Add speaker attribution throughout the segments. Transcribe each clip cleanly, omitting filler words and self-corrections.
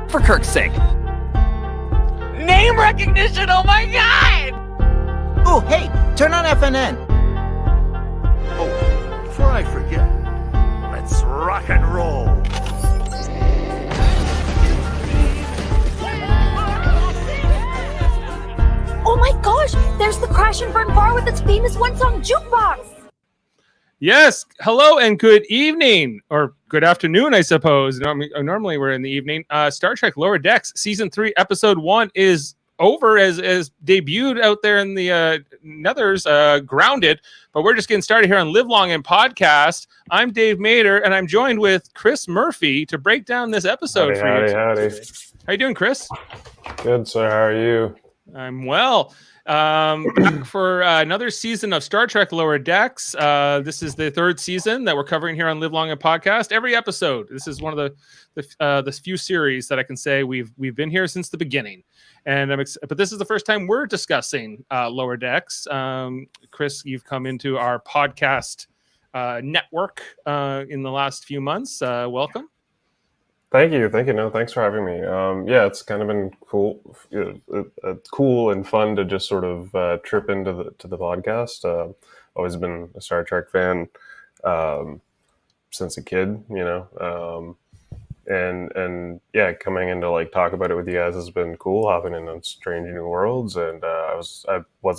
Speaker 1: for Kirk's sake. Name recognition, oh my god!
Speaker 2: Oh, hey, turn on FNN.
Speaker 3: Oh, before I forget, let's rock and roll.
Speaker 4: Oh my gosh, there's the Crash and Burn bar with its famous one-song jukebox.
Speaker 5: Yes, hello and good evening, or good afternoon, I suppose. Normally we're in the evening. Star Trek Lower Decks Season 3, Episode 1 is over, as debuted out there in the nethers, grounded. But we're just getting started here on Live Long and Podcast. I'm Dave Mader, and I'm joined with Chris Murphy to break down this episode for you.
Speaker 6: Howdy.
Speaker 5: How you doing, Chris?
Speaker 6: Good, sir. How are you?
Speaker 5: I'm well. Back for another season of Star Trek Lower Decks. This is the third season that we're covering here on Live Long and Podcast. Every episode, this is one of the few series that I can say we've been here since the beginning. And but this is the first time we're discussing Lower Decks. Chris, you've come into our podcast network in the last few months. Welcome.
Speaker 6: Thank you. No, thanks for having me. Yeah, it's kind of been cool, cool and fun to just sort of trip into the podcast. Always been a Star Trek fan since a kid, you know, and yeah, coming in to like talk about it with you guys has been cool. Hopping in on Strange New Worlds, and I was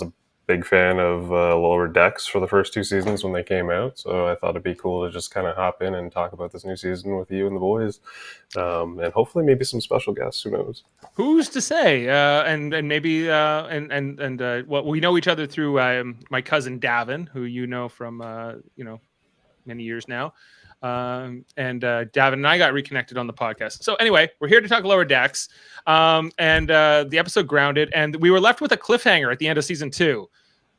Speaker 6: a big fan of Lower Decks for the first two seasons when they came out, so I thought it'd be cool to just kind of hop in and talk about this new season with you and the boys, and hopefully maybe some special guests. Who knows? Who's
Speaker 5: to say? And maybe well, we know each other through my cousin Davin, who you know from many years now. And Davin and I got reconnected on the podcast. So anyway, we're here to talk Lower Decks, and the episode grounded, and we were left with a cliffhanger at the end of season 2.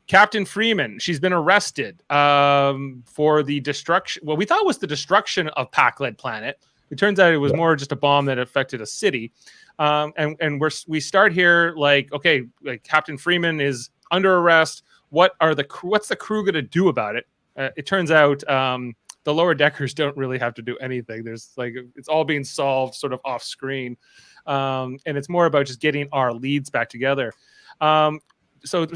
Speaker 5: Captain Freeman, she's been arrested for the destruction. Well, we thought it was the destruction of Pakled Planet. It turns out it was more just a bomb that affected a city. And we start here like, okay, like Captain Freeman is under arrest. What's the crew going to do about it? It turns out the lower deckers don't really have to do anything. There's like, it's all being solved sort of off screen. And it's more about just getting our leads back together. So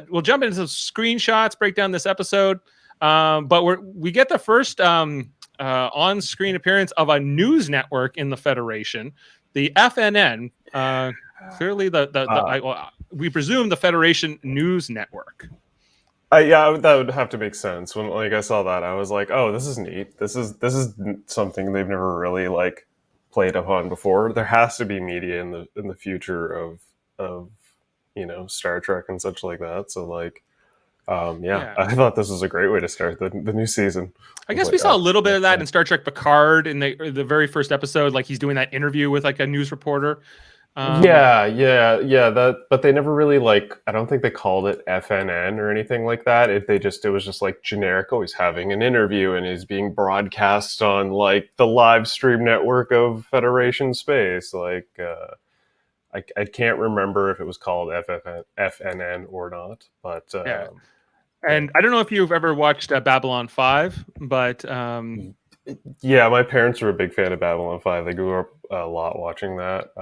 Speaker 5: we'll jump into some screenshots, break down this episode. But we get the first on-screen appearance of a news network in the Federation, the FNN. Clearly, we presume the Federation News Network.
Speaker 6: Yeah, that would have to make sense. When I saw that, I was like, "Oh, this is neat. This is something they've never really like played upon before. There has to be media in the future of Star Trek and such like that." So like, yeah, I thought this was a great way to start the new season.
Speaker 5: I guess we saw a little bit of that in Star Trek Picard in the very first episode. Like he's doing that interview with like a news reporter.
Speaker 6: That, but they never really I don't think they called it FNN or anything like that. It was just like generic. Oh, he's having an interview and he's being broadcast on like the live stream network of Federation Space. Like, I can't remember if it was called FNN or not, but
Speaker 5: yeah. And I don't know if you've ever watched Babylon 5, but
Speaker 6: yeah, my parents were a big fan of Babylon 5. They grew up a lot watching that.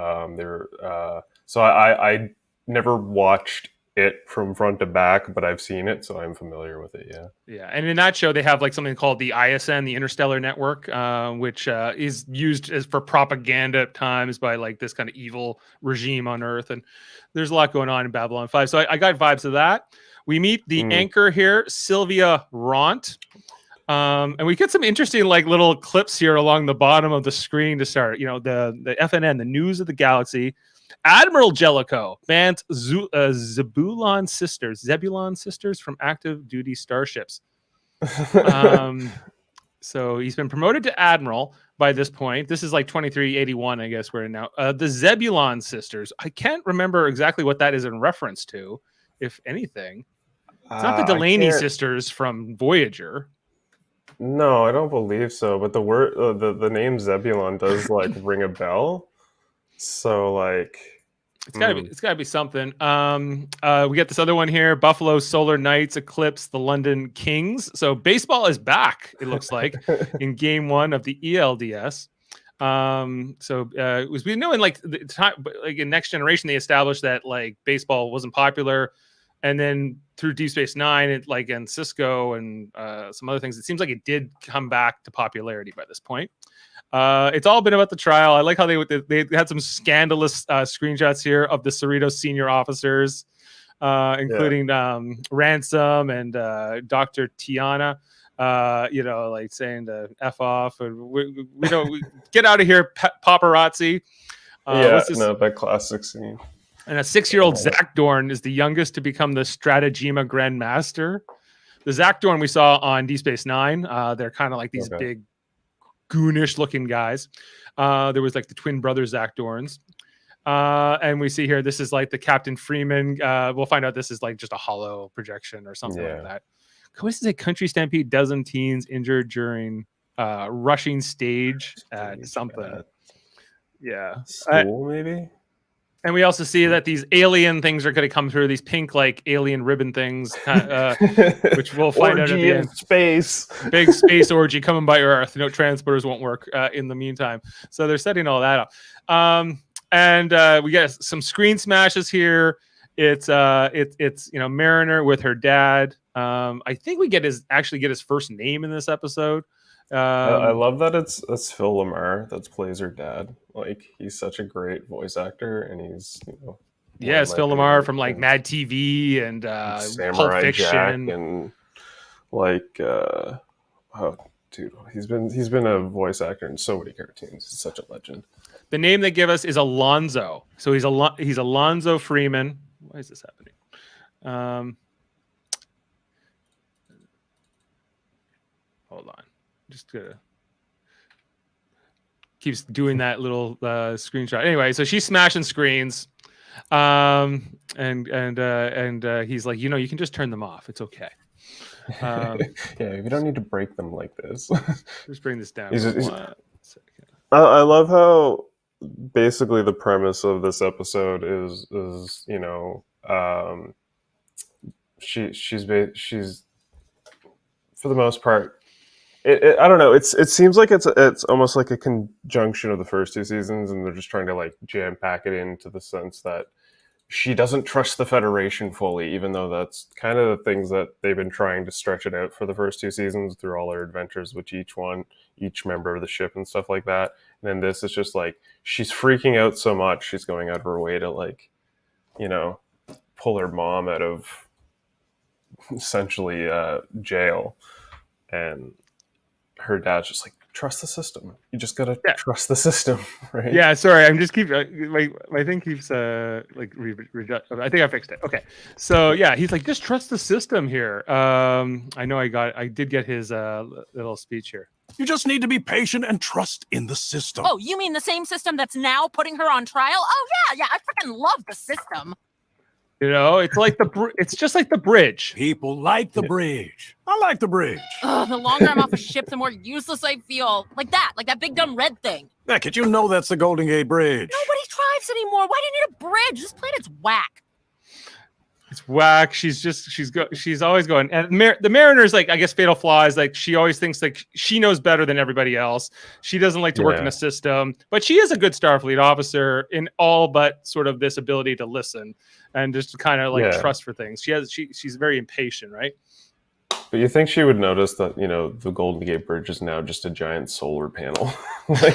Speaker 6: So I never watched it from front to back, but I've seen it, so I'm familiar with it. Yeah.
Speaker 5: And in that show, they have like something called the ISN, the Interstellar Network, which is used for propaganda at times by like this kind of evil regime on Earth. And there's a lot going on in Babylon 5. So I got vibes of that. We meet the anchor here, Sylvia Raunt. And we get some interesting like little clips here along the bottom of the screen to start. The FNN, the News of the Galaxy. Admiral Jellicoe bans Zebulon sisters from active duty starships. So he's been promoted to admiral by this point. This is like 2381, I guess we're in now. The Zebulon sisters. I can't remember exactly what that is in reference to, if anything. It's not the Delaney sisters from Voyager.
Speaker 6: No, I don't believe so. But the word, the name Zebulon does like ring a bell. So like,
Speaker 5: it's gotta be something. We got this other one here: Buffalo Solar Knights eclipse the London Kings. So baseball is back. It looks like in Game 1 of the ELDS. So it was, we know in like the time, like in Next Generation, they established that like baseball wasn't popular, and then through Deep Space Nine, it like and Cisco and some other things, it seems like it did come back to popularity by this point. It's all been about the trial. I like how they had some scandalous screenshots here of the Cerritos senior officers, including Ransom and Dr. Tiana. Like saying to F off and we don't get out of here, paparazzi.
Speaker 6: that classic scene.
Speaker 5: And a 6-year-old Zach Dorn is the youngest to become the Stratagema Grandmaster. The Zach Dorn we saw on Deep Space Nine, they're kind of like these big, goonish looking guys. There was like the twin brother Zach Dorns. And we see here, this is like the Captain Freeman. We'll find out this is like just a hollow projection or something like that. Coincidence, Country Stampede, dozen teens injured during rushing stage at something. Yeah.
Speaker 6: School, maybe?
Speaker 5: And we also see that these alien things are going to come through, these pink, like, alien ribbon things, which we'll find out at the end.
Speaker 6: Space.
Speaker 5: Big space orgy coming by Earth. No transporters won't work in the meantime. So they're setting all that up. And we get some screen smashes here. It's Mariner with her dad. I think we get his first name in this episode.
Speaker 6: I love that it's Phil Lamar that plays her dad. Like, he's such a great voice actor, and he's
Speaker 5: it's Phil Lamar from like Mad TV and Pulp Fiction
Speaker 6: Jack and like he's been a voice actor in so many cartoons. He's such a legend.
Speaker 5: The name they give us is Alonzo. So he's Alonzo Freeman. Why is this happening? Hold on. Just keeps doing that little screenshot. Anyway, so she's smashing screens, and he's like, you can just turn them off. It's okay.
Speaker 6: You don't need to break them like this.
Speaker 5: Just bring this down.
Speaker 6: I love how basically the premise of this episode is she's for the most part. I don't know. It seems like it's almost like a conjunction of the first two seasons, and they're just trying to like jam pack it into the sense that she doesn't trust the Federation fully, even though that's kind of the things that they've been trying to stretch it out for the first two seasons through all their adventures with each member of the ship and stuff like that. And then this is just like she's freaking out so much, she's going out of her way to like, pull her mom out of essentially jail, and her dad's just like, trust the system. You just gotta trust the system, right? Yeah, sorry, I'm just my thing keeps I think I fixed it. Okay, so yeah, he's like, just trust the system here. I did get his little speech here.
Speaker 3: You just need to be patient and trust in the system.
Speaker 7: Oh, you mean the same system that's now putting her on trial? Oh yeah, I freaking love the system.
Speaker 5: It's like it's just like the bridge.
Speaker 3: People like the bridge. I like the bridge.
Speaker 7: Ugh, the longer I'm off a ship, the more useless I feel. Like that big dumb red thing.
Speaker 3: Beckett, you know that's the Golden Gate Bridge.
Speaker 7: Nobody drives anymore. Why do you need a bridge? This planet's whack.
Speaker 5: It's whack. She's always going. And the Mariner's like, I guess fatal flaw is like she always thinks like she knows better than everybody else. She doesn't like to work in a system, but she is a good Starfleet officer in all but sort of this ability to listen and just kind of like trust for things. She's very impatient, right?
Speaker 6: But you think she would notice that, the Golden Gate Bridge is now just a giant solar panel? Like,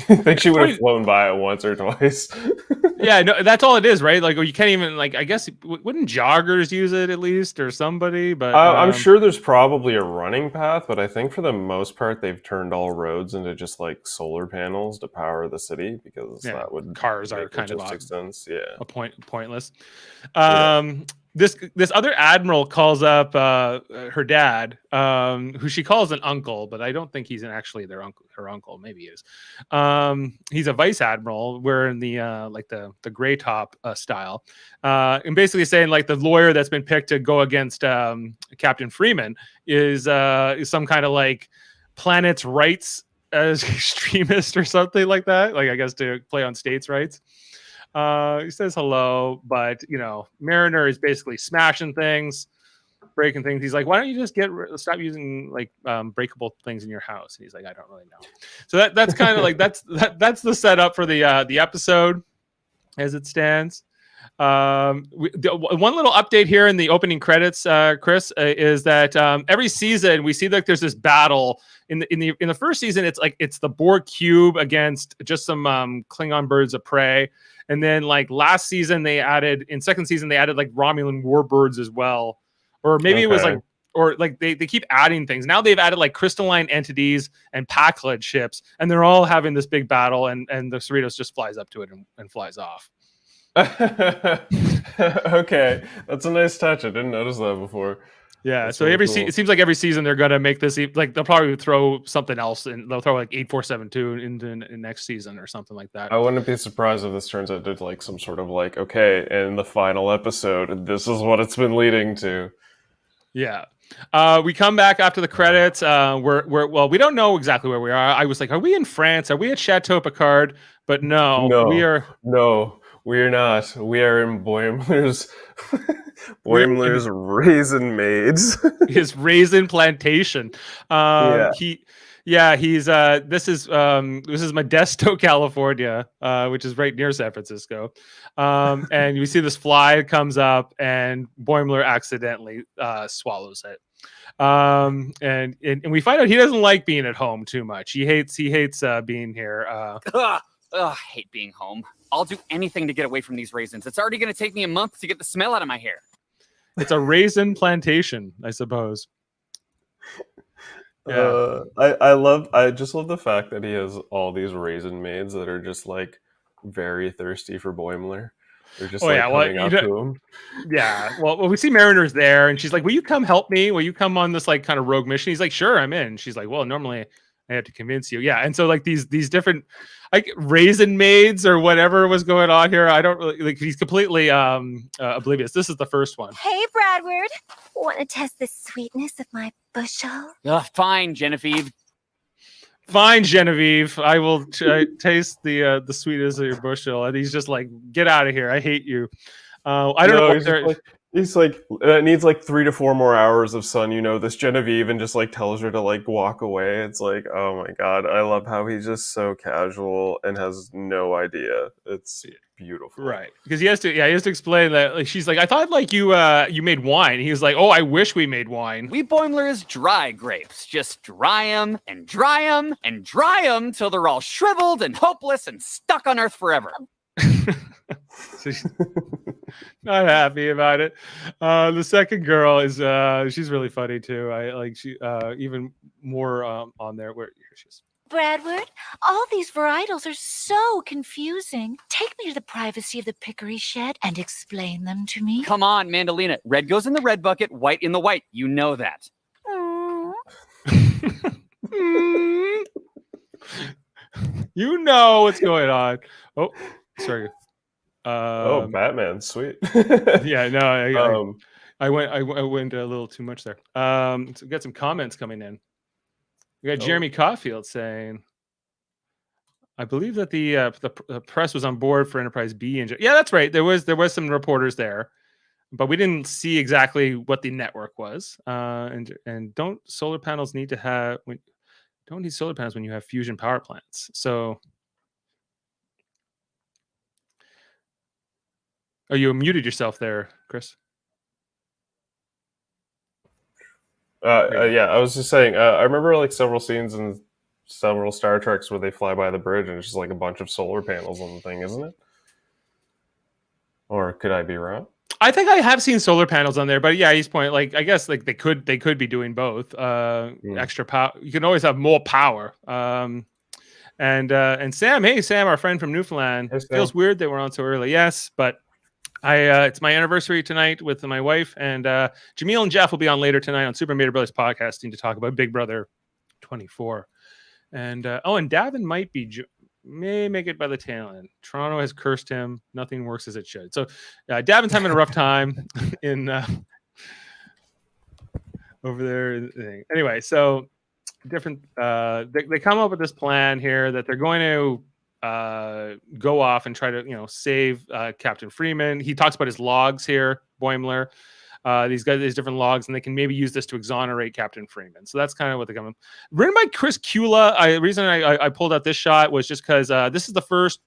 Speaker 6: you think she would have flown by it once or twice?
Speaker 5: Yeah, no, that's all it is, right? Like, you can't even, like, I guess, wouldn't joggers use it at least or somebody? But
Speaker 6: I'm sure there's probably a running path, but I think for the most part, they've turned all roads into just like solar panels to power the city, because that would
Speaker 5: cars are kind of
Speaker 6: sense.
Speaker 5: Pointless. This other admiral calls up her dad, who she calls an uncle, but I don't think he's actually her uncle. Maybe he is. He's a vice admiral, wearing the gray top style, and basically saying like the lawyer that's been picked to go against Captain Freeman is some kind of like planet's rights extremist or something like that. Like, I guess to play on states' rights. He says hello, but Mariner is basically smashing things. breaking things. He's like, why don't you just stop using like breakable things in your house? And he's like, I don't really know. So that's kind of like that's the setup for the episode as it stands. One little update here in the opening credits, Chris, is that every season we see like there's this battle in the first season. It's the Borg cube against just some Klingon birds of prey, and then like last season second season they added like Romulan warbirds as well, or maybe it was like. Or like they keep adding things. Now they've added like crystalline entities and Pakled ships, and they're all having this big battle, and the Cerritos just flies up to it and flies off.
Speaker 6: Okay, that's a nice touch. I didn't notice that before.
Speaker 5: Yeah,
Speaker 6: That's
Speaker 5: so
Speaker 6: really
Speaker 5: it
Speaker 6: cool.
Speaker 5: seems like every season they're gonna make this like they'll probably throw something else, and they'll throw like 8472 into next season or something like that.
Speaker 6: I wouldn't be surprised if this turns out to like some sort of like, okay, in the final episode, this is what it's been leading to.
Speaker 5: Yeah. We come back after the credits. Well, we don't know exactly where we are. I was like, are we in France? Are we at Chateau Picard? But no, we are.
Speaker 6: No, we are not. We are in Boimler's raisin maids.
Speaker 5: His raisin plantation. He's this is Modesto, California, which is right near San Francisco. And you see this fly comes up and Boimler accidentally swallows it. And we find out he doesn't like being at home too much. He hates being here.
Speaker 1: I hate being home. I'll do anything to get away from these raisins. It's already going to take me a month to get the smell out of my hair.
Speaker 5: It's a raisin plantation, I suppose. Yeah.
Speaker 6: I just love the fact that he has all these raisin maids that are just like very thirsty for Boimler. They're just coming up to him.
Speaker 5: Yeah. Well, we see Mariner's there, and she's like, "Will you come help me? Will you come on this like kind of rogue mission?" He's like, "Sure, I'm in." She's like, "Well, normally I have to convince you." Yeah. And so like these different like raisin maids or whatever was going on here. I don't really like. He's completely oblivious. This is the first one.
Speaker 4: Hey, Bradward. Want to test the sweetness of my bushel?
Speaker 1: Fine, Genevieve.
Speaker 5: Fine, Genevieve. I will taste the sweetness of your bushel. And he's just like, "Get out of here! I hate you." I don't know.
Speaker 6: He's like, it needs like 3 to 4 more hours of sun. This Genevieve, and just like tells her to like walk away. It's like, oh my god, I love how he's just so casual and has no idea. It's beautiful,
Speaker 5: right? Because he has to explain that. Like, she's like, "I thought like you made wine." He was like, "Oh, I wish we made wine."
Speaker 1: We Boimlers dry grapes. Just dry them and dry them and dry them till they're all shriveled and hopeless and stuck on Earth forever.
Speaker 5: So she's not happy about it. The second girl is she's really funny too. I like she even more on there. Where here she is.
Speaker 4: Bradward, all these varietals are so confusing. Take me to the privacy of the pickery shed and explain them to me.
Speaker 1: Come on, Mandalina. Red goes in the red bucket, white in the white. You know that.
Speaker 5: You know what's going on. Oh, sorry.
Speaker 6: Batman, sweet.
Speaker 5: Yeah, no, I went a little too much there. So we got some comments coming in. We got Jeremy Caulfield saying, "I believe that the press was on board for Enterprise B and yeah, that's right. There was some reporters there, but we didn't see exactly what the network was. And don't solar panels need to have? Don't need solar panels when you have fusion power plants. So." Oh, you muted yourself there, Chris.
Speaker 6: Yeah, I was just saying. I remember like several scenes in several Star Treks where they fly by the bridge and it's just like a bunch of solar panels on the thing, isn't it? Or could I be wrong?
Speaker 5: I think I have seen solar panels on there, but yeah, he's pointing like I guess like they could be doing both. Extra power. You can always have more power. And Sam, hey Sam, our friend from Newfoundland. Hey, feels weird that we're on so early. Yes, but. It's my anniversary tonight with my wife, and Jaemeel and Jeff will be on later tonight on Super Mario Brothers Podcasting to talk about Big Brother 24. And and Davin may make it by the tail end. Toronto has cursed him. Nothing works as it should. So Davin's having a rough time in over there. Anyway, so different. They come up with this plan here that they're going to. Go off and try to save Captain Freeman. He talks about his logs here, Boimler. these different logs, and they can maybe use this to exonerate Captain Freeman. So that's kind of what they're coming. Written by Chris Kula. The reason I pulled out this shot was just because this is the first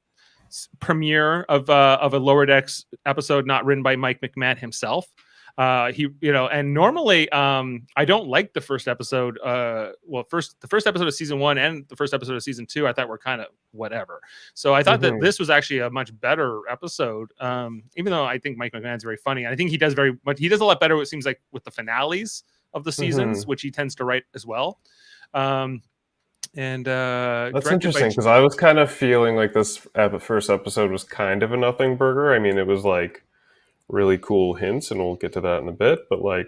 Speaker 5: premiere of a Lower Decks episode not written by Mike McMahon himself. And normally I don't like the first episode. The first episode of season 1 and the first episode of season 2 I thought were kind of whatever. So I thought that this was actually a much better episode. Even though I think Mike McMahon's very funny, and I think he does a lot better. It seems like with the finales of the seasons, which he tends to write as well. That's
Speaker 6: interesting because I was kind of feeling like this first episode was kind of a nothing burger. I mean, it was like really cool hints, and we'll get to that in a bit, but like,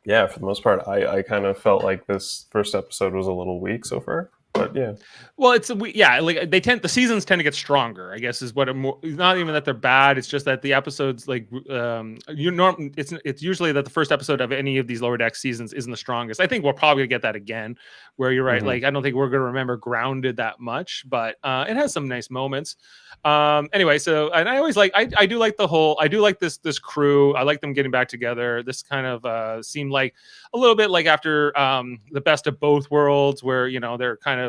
Speaker 6: yeah, for the most part I kind of felt like this first episode was a little weak so far, but yeah.
Speaker 5: Well, like the seasons tend to get stronger, I guess, is what it's not even that they're bad, it's just that the episodes like it's usually that the first episode of any of these Lower Deck seasons isn't the strongest. I think we'll probably get that again, where you're right, like I don't think we're going to remember Grounded that much, but it has some nice moments. Anyway, so, and I always I do like this crew. I like them getting back together. This kind of seemed like a little bit like after the Best of Both Worlds, where they're kind of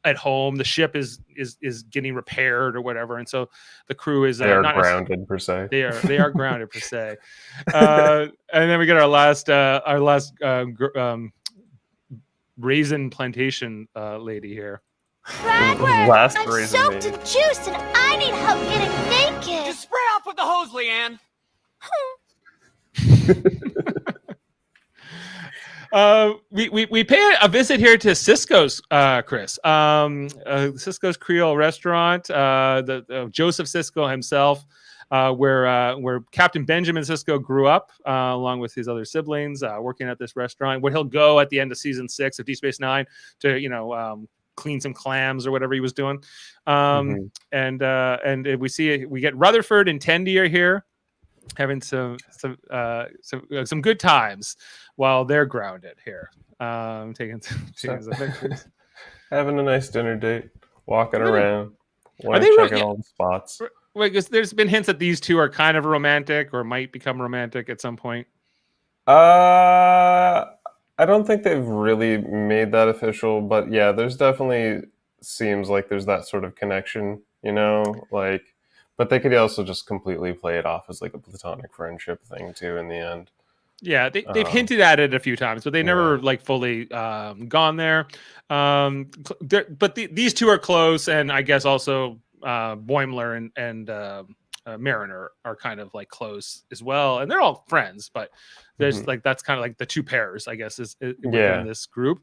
Speaker 5: at home, the ship is getting repaired or whatever, and so the crew is
Speaker 6: they are not grounded per se.
Speaker 5: They are grounded per se. And then we get our last raisin plantation lady here.
Speaker 6: Last
Speaker 8: I'm
Speaker 6: raisin
Speaker 8: soaked
Speaker 6: lady.
Speaker 8: in juice and I need help getting naked.
Speaker 1: Just spray off with the hose, Leanne.
Speaker 5: We pay a visit here to Cisco's, Chris. Cisco's Creole restaurant. The Joseph Cisco himself, where Captain Benjamin Cisco grew up, along with his other siblings, working at this restaurant. Where he'll go at the end of season 6 of Deep Space Nine to clean some clams or whatever he was doing. And we get Rutherford and Tendi are here, having some good times while they're grounded here, taking some pictures,
Speaker 6: having a nice dinner date, walking around, checking all the spots.
Speaker 5: Wait, because there's been hints that these two are kind of romantic or might become romantic at some point.
Speaker 6: I don't think they've really made that official, but yeah, there's definitely seems like there's that sort of connection, but they could also just completely play it off as like a platonic friendship thing too in the end.
Speaker 5: Yeah, they've hinted at it a few times, but they never fully gone there. But these two are close, and I guess also Boimler and Mariner are kind of like close as well, and they're all friends, but there's that's kind of like the two pairs, I guess, is within this group.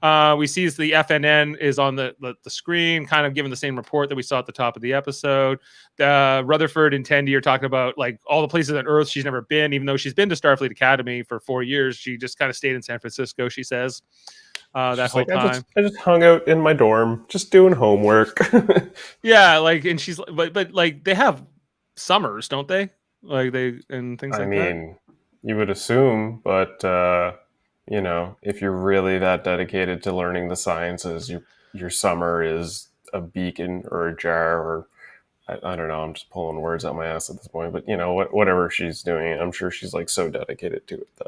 Speaker 5: We see the FNN is on the screen, kind of giving the same report that we saw at the top of the episode. Rutherford and Tendi are talking about like all the places on Earth she's never been, even though she's been to Starfleet Academy for 4 years. She just kind of stayed in San Francisco, she says, that whole time.
Speaker 6: I just hung out in my dorm, just doing homework.
Speaker 5: Yeah, and she's but like they have summers, don't they? Like they and things like that. I mean,
Speaker 6: you would assume, but if you're really that dedicated to learning the sciences, your summer is a beacon or a jar, or I don't know. I'm just pulling words out my ass at this point, but whatever she's doing, I'm sure she's like so dedicated to it that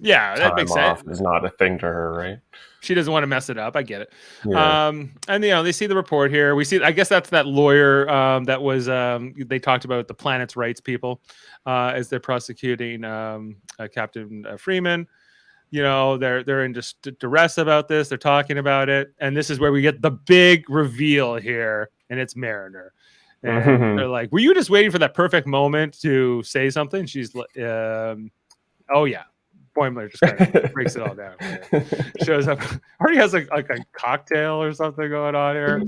Speaker 5: that makes sense.
Speaker 6: Is not a thing to her, right?
Speaker 5: She doesn't want to mess it up. I get it.
Speaker 6: Yeah.
Speaker 5: And they see the report here. We see, I guess that's that lawyer that was. They talked about the planet's rights people as they're prosecuting Captain Freeman. They're in just duress about this. They're talking about it, and this is where we get the big reveal here, and it's Mariner. And they're like, "Were you just waiting for that perfect moment to say something?" She's like, "Oh yeah." Boimler just kind of breaks it all down. Shows up, already has like a cocktail or something going on here.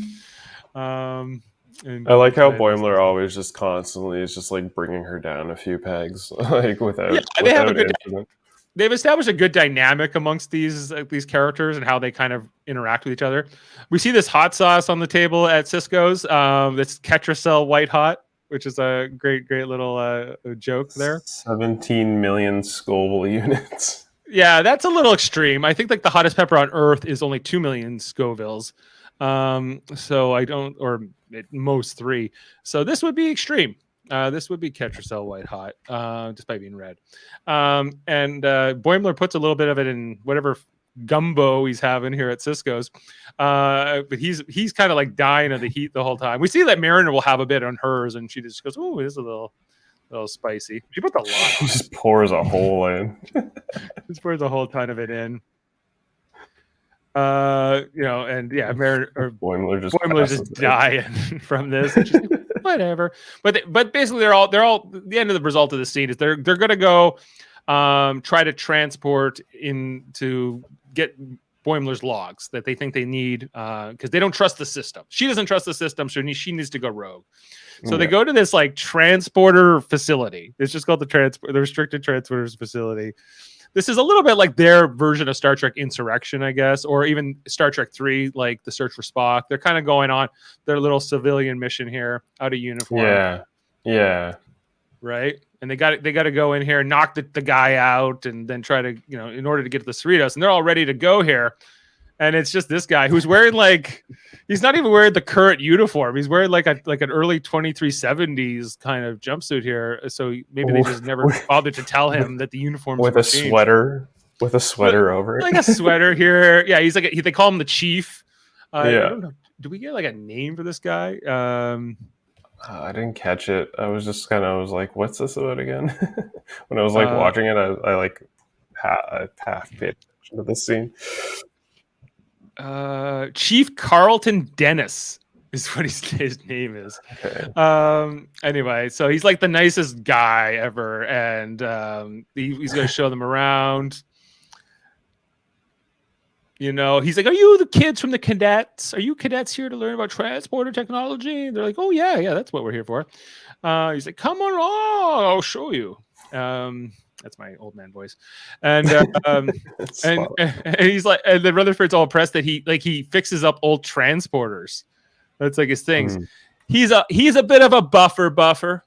Speaker 6: I like how Boimler always just constantly is just like bringing her down a few pegs, like without
Speaker 5: they have a good
Speaker 6: incident.
Speaker 5: They've established a good dynamic amongst these characters and how they kind of interact with each other. We see this hot sauce on the table at Cisco's. That's Ketracel White Hot, which is a great little joke there. 17
Speaker 6: million Scoville units.
Speaker 5: Yeah, that's a little extreme. I think like the hottest pepper on Earth is only 2 million Scovilles. So I don't, or at most 3. So this would be extreme. This would be Ketracel White Hot, despite being red. And Boimler puts a little bit of it in whatever gumbo he's having here at Cisco's. But he's kind of like dying of the heat the whole time. We see that Mariner will have a bit on hers, and she just goes, "Oh, this is a little spicy." She puts a lot.
Speaker 6: She just pours a whole in.
Speaker 5: Just pours a whole ton of it in. And yeah,
Speaker 6: Boimler
Speaker 5: just dying from this. Like, whatever. But basically, they're all the end of the result of the scene is they're gonna go try to transport in to get Boimler's logs that they think they need because they don't trust the system. She doesn't trust the system, so she needs to go rogue. So they go to this like transporter facility. It's just called the restricted transporters facility. This is a little bit like their version of Star Trek Insurrection, I guess, or even Star Trek 3, like the Search for Spock. They're kind of going on their little civilian mission here, out of uniform.
Speaker 6: Yeah.
Speaker 5: Right? And they got to go in here and knock the guy out and then try to, in order to get to the Cerritos. And they're all ready to go here. And it's just this guy who's wearing he's not even wearing the current uniform. He's wearing like an early 2370s kind of jumpsuit here. So maybe they just never bothered to tell him that the uniform
Speaker 6: with a sweater over it.
Speaker 5: Like a sweater here. Yeah, he's they call him the chief. I don't know. Do we get like a name for this guy?
Speaker 6: I didn't catch it. I was just I was like, what's this about again? When I was watching it, I half paid attention to this scene.
Speaker 5: Chief Carlton Dennis is what his name is. Okay. Anyway, so he's like the nicest guy ever, and he's going to show them around. He's like, "Are you the kids from the cadets? Are you cadets here to learn about transporter technology?" They're like, "Oh yeah, that's what we're here for." He's like, "Come on, I'll show you." That's my old man voice, and he's like, and then Rutherford's all impressed that he fixes up old transporters. That's like his things. He's a bit of a buffer. Buffer.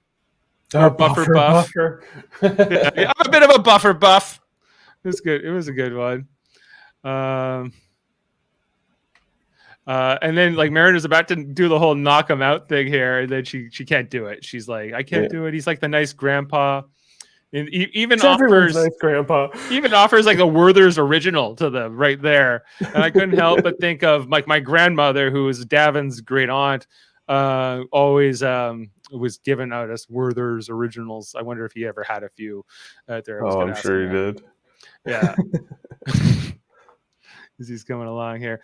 Speaker 5: Yeah, I'm a bit of a buffer buff. It was good. It was a good one. And then like Mariner's about to do the whole knock him out thing here, and then she can't do it. She's like, "I can't do it." He's like the nice grandpa. And even offers
Speaker 6: nice grandpa.
Speaker 5: Even offers like a Werther's original to them right there. And I couldn't help but think of like my grandmother, who was Davin's great aunt, always was giving out us Werther's originals. I wonder if he ever had a few out there.
Speaker 6: I'm sure he did.
Speaker 5: Yeah. As he's coming along here.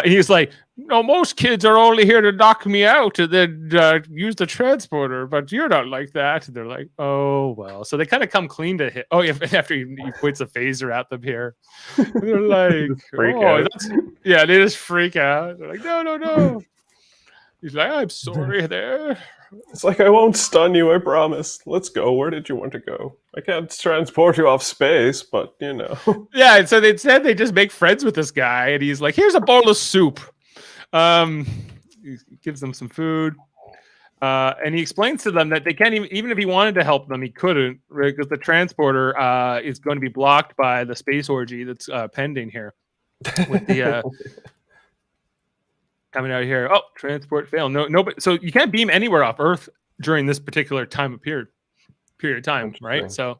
Speaker 5: He's like, most kids are only here to knock me out and then use the transporter, but you're not like that. And they're like, oh, well. So they kind of come clean to him. Oh, yeah, after he points the phaser at them here. They're like, they just freak out. They're like, no. He's like, I'm sorry there.
Speaker 6: It's like, I won't stun you, I promise. Let's go. Where did you want to go? I can't transport you off space, but
Speaker 5: Yeah, and so instead they just make friends with this guy, and he's like, here's a bowl of soup. He gives them some food. And he explains to them that they can't even if he wanted to help them, he couldn't, right? Because the transporter is going to be blocked by the space orgy that's pending here. With the coming out here. Oh, transport fail. No, but so you can't beam anywhere off Earth during this particular time of period of time, right? So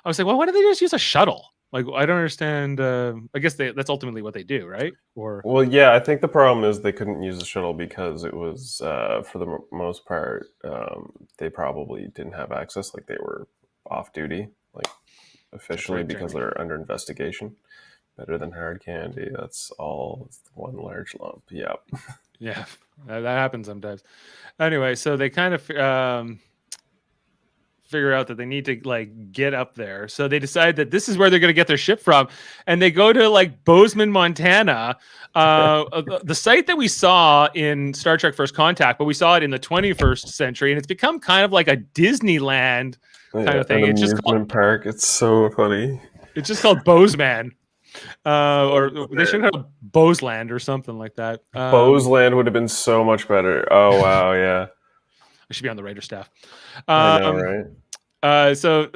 Speaker 5: I was like, well, why don't they just use a shuttle? Like, I don't understand. I guess that's ultimately what they do, right?
Speaker 6: Well, yeah, I think the problem is they couldn't use the shuttle because it was, for the most part, they probably didn't have access. Like, they were off duty, like officially, because they're under investigation. Better than hard candy. That's all. It's one large lump. Yep.
Speaker 5: Yeah, that happens sometimes. Anyway, so they kind of figure out that they need to like get up there. So they decide that this is where they're going to get their ship from, and they go to like Bozeman, Montana, the site that we saw in Star Trek: First Contact, but we saw it in the 21st century, and it's become kind of like a Disneyland kind of thing.
Speaker 6: It's just called park. It's so funny.
Speaker 5: It's just called Bozeman. Or they should have Bozeland or something like that.
Speaker 6: Bozeland would have been so much better. Oh wow, yeah.
Speaker 5: I should be on the writer staff.
Speaker 6: I know, right?
Speaker 5: So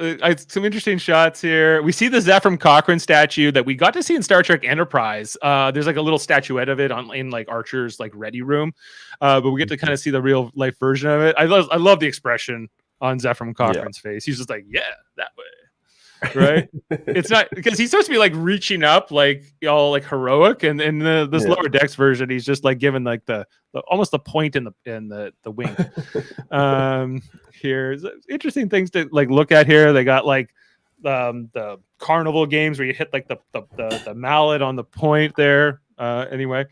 Speaker 5: some interesting shots here. We see the Zephram Cochrane statue that we got to see in Star Trek Enterprise. There's like a little statuette of it in like Archer's like ready room, but we get to kind of see the real life version of it. I love the expression on Zephram Cochrane's face. He's just like, yeah, that way. Right. It's not because he's supposed to be like reaching up, like all like heroic, and in this lower decks version, he's just like given like the almost the point in the wing. Here's interesting things to like look at here. They got like the carnival games where you hit like the mallet on the point there. Anyway,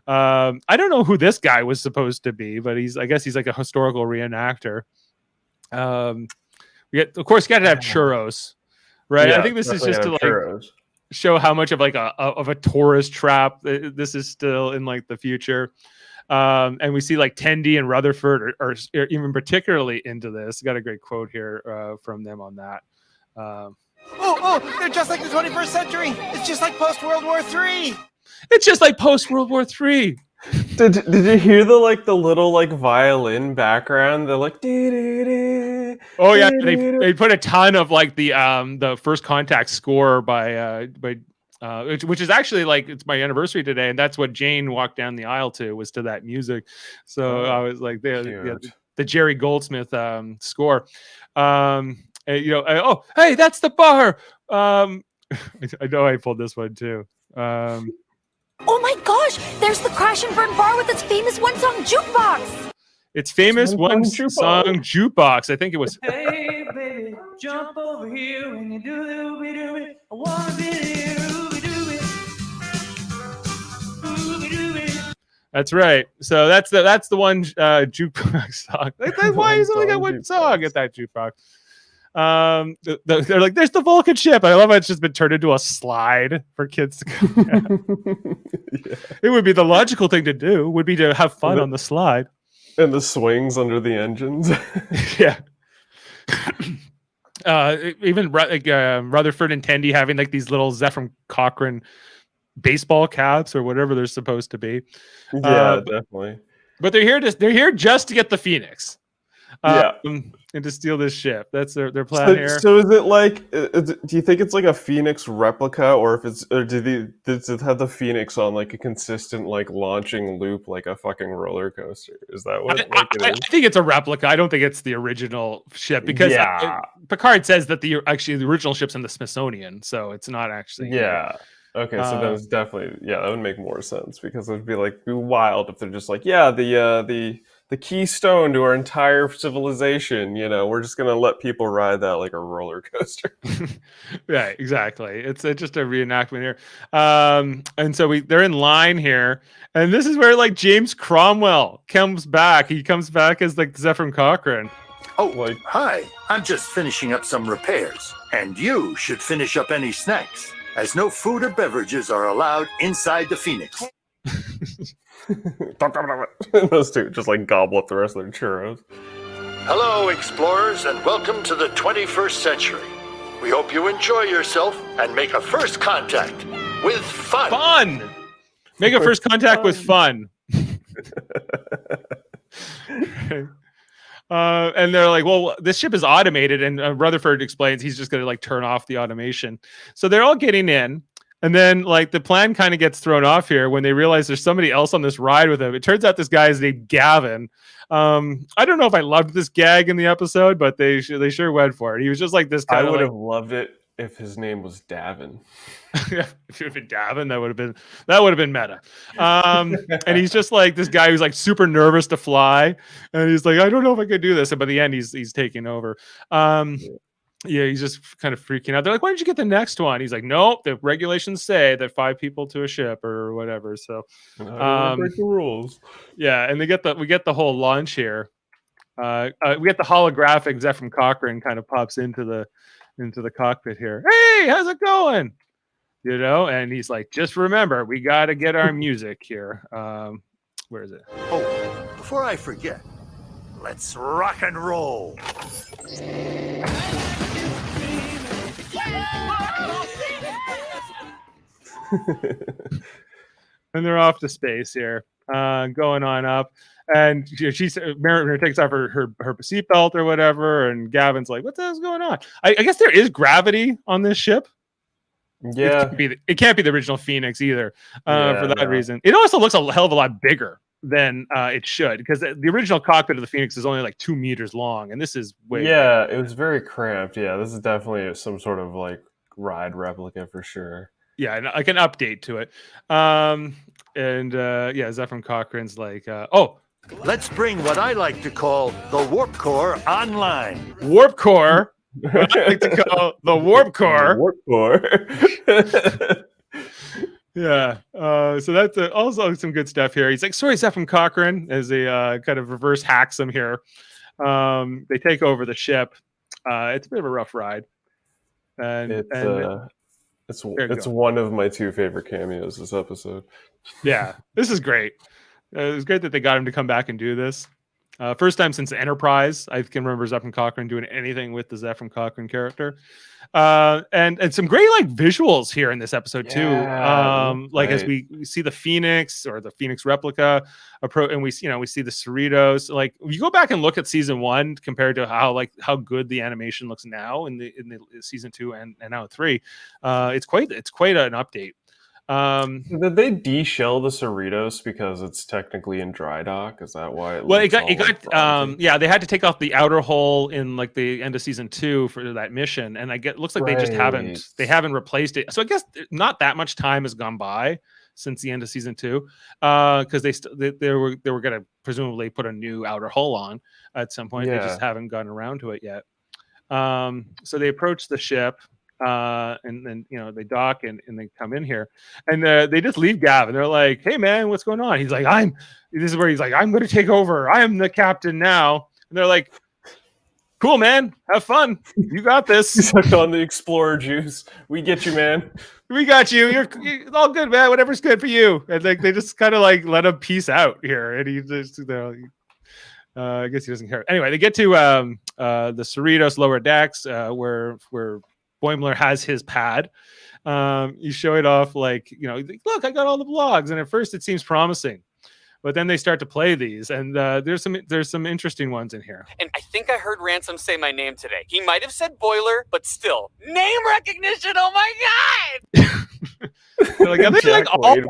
Speaker 5: I don't know who this guy was supposed to be, but I guess he's like a historical reenactor. Of course, you got to have churros. Right,
Speaker 6: Yeah,
Speaker 5: I think this is just to like show how much of like a tourist trap this is still in like the future. And we see like Tendy and Rutherford are even particularly into this. Got a great quote here from them on that.
Speaker 2: They're just like the 21st century. It's just like post World War III.
Speaker 5: It's just like post World War III.
Speaker 6: Did you hear the little like violin background? They're like
Speaker 5: oh yeah, they put a ton of like the First Contact score by which is actually like it's my anniversary today, and that's what Jane walked down the aisle to, was to that music. So I was like the Jerry Goldsmith score. And, oh hey, that's the bar. I know I pulled this one too.
Speaker 7: Oh my gosh, there's the Crash and Burn bar with its famous one-song jukebox.
Speaker 5: It's famous one-song jukebox. I think it was.
Speaker 9: Hey, baby, jump over here when you do it. I wanna be here.
Speaker 5: That's right. So that's the one jukebox song. Why is it only got one song at that jukebox? They're like, there's the Vulcan ship. I love how it's just been turned into a slide for kids to come. It would be the logical thing to do. Would be to have fun on the slide
Speaker 6: and the swings under the engines.
Speaker 5: Yeah. Even Rutherford and Tendy having like these little Zephram Cochrane baseball caps or whatever they're supposed to be.
Speaker 6: Yeah, definitely.
Speaker 5: But they're here just to get the Phoenix. And to steal this ship. That's their plan here.
Speaker 6: So is it like? Do you think it's like a Phoenix replica, or does it have the Phoenix on like a consistent like launching loop, like a fucking roller coaster? Is that what it is?
Speaker 5: I think it's a replica. I don't think it's the original ship because Picard says that the original ship's in the Smithsonian, so it's not actually.
Speaker 6: Yeah. Okay, so then it's definitely that would make more sense, because it would be wild if they're just like the keystone to our entire civilization. We're just gonna let people ride that like a roller coaster.
Speaker 5: Right, exactly. It's just a reenactment here, and so they're in line here, and this is where like James Cromwell comes back. He comes back as like Zephram Cochrane.
Speaker 3: Oh, hi! I'm just finishing up some repairs, and you should finish up any snacks, as no food or beverages are allowed inside the Phoenix.
Speaker 6: Those two just like gobble up the rest of their churros.
Speaker 3: Hello, explorers, and welcome to the 21st century. We hope you enjoy yourself and make a first contact with fun.
Speaker 5: Fun! Make a first contact with fun. And they're like, well, this ship is automated, and Rutherford explains he's just going to like turn off the automation. So they're all getting in, and then like the plan kind of gets thrown off here when they realize there's somebody else on this ride with him. It turns out this guy is named Gavin. I don't know if I loved this gag in the episode, but they sure went for it. He was just like this kind of.
Speaker 6: I would have loved it if his name was Davin.
Speaker 5: If it had been Davin, that would have been meta. And he's just like this guy who's like super nervous to fly, and he's like, I don't know if I could do this. And by the end, he's taking over. He's just kind of freaking out. They're like, why didn't you get the next one? He's like, nope, the regulations say that 5 people to a ship or whatever. So
Speaker 6: break the rules.
Speaker 5: Yeah, and we get the whole launch here. We get the holographic Zephram Cochrane kind of pops into the cockpit here. Hey, how's it going? And he's like, just remember, we got to get our music here. Where is it?
Speaker 3: Oh, before I forget, let's rock and roll.
Speaker 5: And they're off to space here, going on up. And Mariner takes off her seatbelt or whatever, and Gavin's like, what the hell's going on? I guess there is gravity on this ship.
Speaker 6: Yeah,
Speaker 5: it can't be the original Phoenix either. For that reason, it also looks a hell of a lot bigger than it should, because the original cockpit of the Phoenix is only like 2 meters long, and this is way
Speaker 6: Yeah, it was very cramped. Yeah, this is definitely some sort of like ride replica for sure.
Speaker 5: yeah, like an update to it. Zephyr Cochrane's like,
Speaker 3: Let's bring what I like to call the Warp Core online.
Speaker 5: Warp Core. What I like to call the Warp Core.
Speaker 6: Warp Core.
Speaker 5: Yeah. So that's also some good stuff here. He's like, sorry, Zephyr Cochrane, as he kind of reverse hacks him here. They take over the ship. It's a bit of a rough ride.
Speaker 6: It's one of my 2 favorite cameos this episode.
Speaker 5: Yeah, this is great. It was great that they got him to come back and do this. First time since Enterprise, I can remember Zephyr Cochrane doing anything with the Zephyr Cochrane character. And some great like visuals here in this episode too. Like as we see the Phoenix or the Phoenix replica and we see the Cerritos. Like if you go back and look at season 1 compared to how good the animation looks now in the season 2 and now 3, it's quite an update.
Speaker 6: Did they de-shell the Cerritos because it's technically in dry dock? Is that why?
Speaker 5: They had to take off the outer hull in like the end of season 2 for that mission, and looks like they just haven't replaced it. So I guess not that much time has gone by since the end of season 2, because they were going to presumably put a new outer hull on at some point. They just haven't gotten around to it yet. So they approach the ship. And then they dock and they come in here, and they just leave Gavin. They're like, "Hey man, what's going on?" He's like, "I'm going to take over. I am the captain now." And they're like, "Cool, man. Have fun. You got this."
Speaker 6: He's hooked on the explorer juice. We get you, man.
Speaker 5: We got you. You're all good, man. Whatever's good for you. And like they just kind of like let him peace out here, and he just I guess he doesn't care. Anyway, they get to the Cerritos lower decks, where Boimler has his pad. You show it off like, look, I got all the vlogs. And at first it seems promising, but then they start to play these, and there's some interesting ones in here.
Speaker 1: And I think I heard Ransom say my name today. He might have said Boiler, but still, name recognition. Oh my God!
Speaker 5: Like, are they like all this?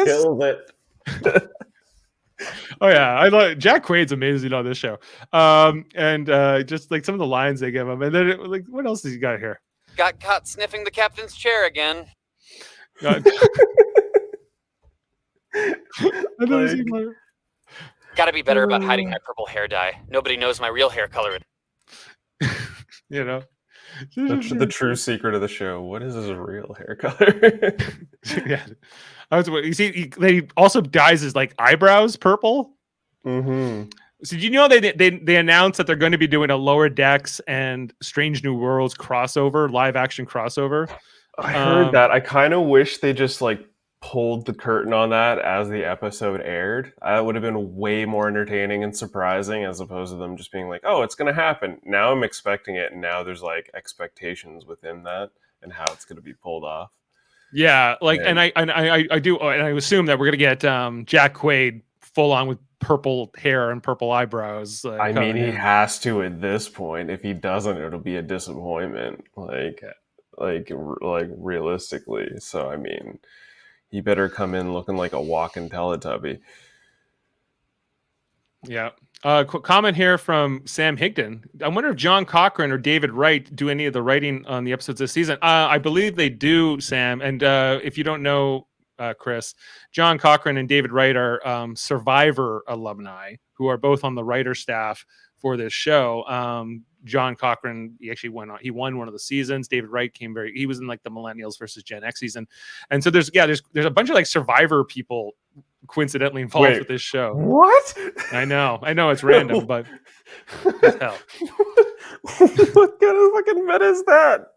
Speaker 6: Killed it.
Speaker 5: Oh yeah, I love Jack Quaid's amazing on this show. And just like some of the lines they give him, and then like, what else has he got here?
Speaker 1: Got caught sniffing the captain's chair again.
Speaker 5: Gotta
Speaker 1: be better about hiding my purple hair dye. Nobody knows my real hair color.
Speaker 6: The true secret of the show. What is his real hair color?
Speaker 5: Yeah, you see, he also dyes his like eyebrows purple.
Speaker 6: Mm-hmm.
Speaker 5: So did you know they announced that they're going to be doing a Lower Decks and Strange New Worlds crossover, live action crossover?
Speaker 6: I heard that. I kind of wish they just like pulled the curtain on that as the episode aired. That would have been way more entertaining and surprising, as opposed to them just being like, "Oh, it's going to happen." Now I'm expecting it, and now there's like expectations within that and how it's going to be pulled off.
Speaker 5: Yeah, like, and I assume that we're going to get Jack Quaid full on with purple hair and purple eyebrows.
Speaker 6: I mean, he has to at this point. If he doesn't, it'll be a disappointment. Like realistically. So I mean, he better come in looking like a walking Teletubby.
Speaker 5: Yeah. Quick comment here from Sam Higdon. I wonder if John Cochrane or David Wright do any of the writing on the episodes this season. I believe they do, Sam. And if you don't know, Chris, John Cochrane and David Wright are Survivor alumni who are both on the writer staff for this show. John Cochrane, he won one of the seasons. David Wright he was in like the Millennials versus Gen X season. And so there's a bunch of like Survivor people coincidentally involved with this show.
Speaker 6: What?
Speaker 5: I know it's random, but hell.
Speaker 6: What kind of fucking meta is that?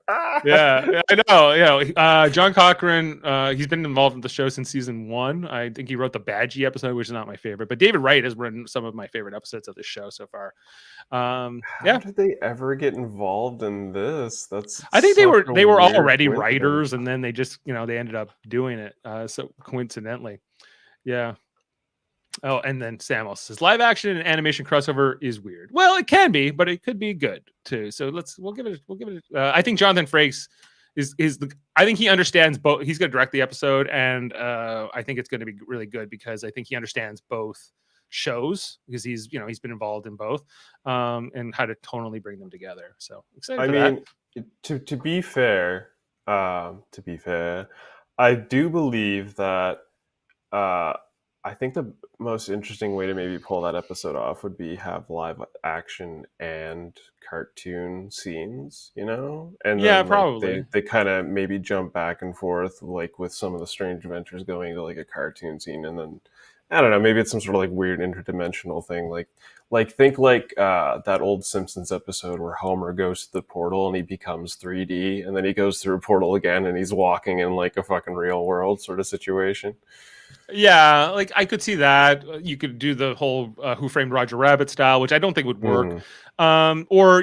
Speaker 5: Yeah, I know. John Cochrane, he's been involved in the show since season 1. I think he wrote the Badgie episode, which is not my favorite, but David Wright has written some of my favorite episodes of the show so far. How
Speaker 6: did they ever get involved in this?
Speaker 5: I think they were already writers, and then they just they ended up doing it so coincidentally. Yeah. Oh, and then Sam also says live action and animation crossover is weird. Well, it can be, but it could be good too. So we'll give it. I think Jonathan Frakes I think he understands both. He's going to direct the episode, and I think it's going to be really good because I think he understands both shows because he's been involved in both, and how to tonally bring them together. So excited for that.
Speaker 6: To be fair, I do believe that. I think the most interesting way to maybe pull that episode off would be have live action and cartoon scenes, and then,
Speaker 5: probably
Speaker 6: they kind of maybe jump back and forth, like with some of the Strange Adventures going to like a cartoon scene, and then I don't know, maybe it's some sort of like weird interdimensional thing, think that old Simpsons episode where Homer goes to the portal and he becomes 3D, and then he goes through a portal again and he's walking in like a fucking real world sort of situation.
Speaker 5: Yeah, like I could see that. You could do the whole Who Framed Roger Rabbit style, which I don't think would work. Or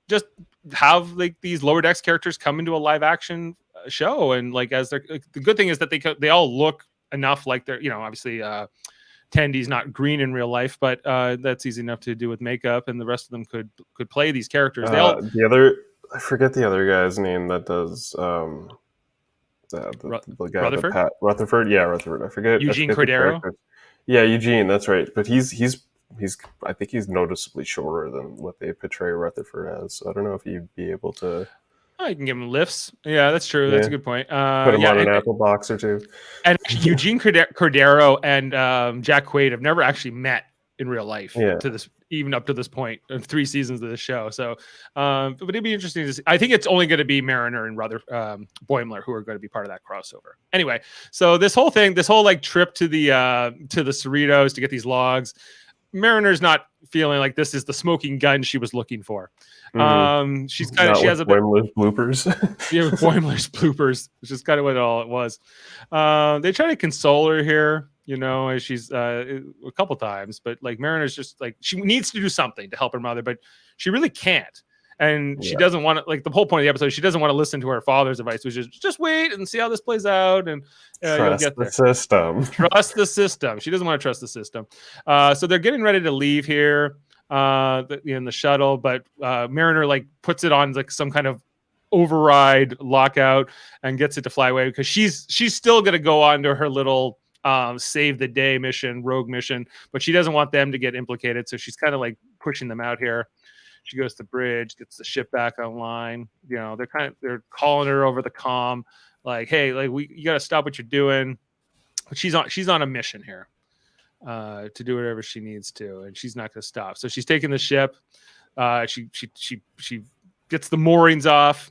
Speaker 5: just have like these Lower Decks characters come into a live action show, and like as they're the good thing is that they all look enough like they're obviously Tandy's not green in real life, but that's easy enough to do with makeup, and the rest of them could play these characters.
Speaker 6: I forget the other guy's name that does. The guy,
Speaker 5: Rutherford?
Speaker 6: Rutherford, yeah, Rutherford. I forget
Speaker 5: Eugene
Speaker 6: the
Speaker 5: Cordero.
Speaker 6: Yeah, Eugene, that's right. But he's I think he's noticeably shorter than what they portray Rutherford as. So I don't know if you'd be able to.
Speaker 5: Oh, you can give him lifts. Yeah, that's true. That's a good point.
Speaker 6: Put him on an apple box or two.
Speaker 5: And Eugene Cordero and Jack Quaid have never actually met in real life.
Speaker 6: Yeah.
Speaker 5: Even up to this point of 3 seasons of the show. So, but it'd be interesting to see. I think it's only going to be Mariner and Boimler who are going to be part of that crossover. Anyway, so this whole like trip to the Cerritos to get these logs, Mariner's not feeling like this is the smoking gun she was looking for. She has a bit
Speaker 6: Boimler's bloopers.
Speaker 5: Yeah, with Boimler's bloopers, which is kind of what all it was. They try to console her here, she's a couple times, but like Mariner's just like she needs to do something to help her mother, but she really can't. And she doesn't want to, like the whole point of the episode, she doesn't want to listen to her father's advice, which is just wait and see how this plays out, and you'll get there.
Speaker 6: System.
Speaker 5: Trust the system. She doesn't want to trust the system. So they're getting ready to leave here in the shuttle, but Mariner like puts it on like some kind of override lockout and gets it to fly away because she's still going to go on to her little save the day mission, rogue mission, but she doesn't want them to get implicated. So she's kind of like pushing them out here. She goes to the bridge, gets the ship back online. They're calling her over the comm, like, hey, like you got to stop what you're doing. But she's on a mission here to do whatever she needs to, and she's not going to stop. So she's taking the ship. She gets the moorings off,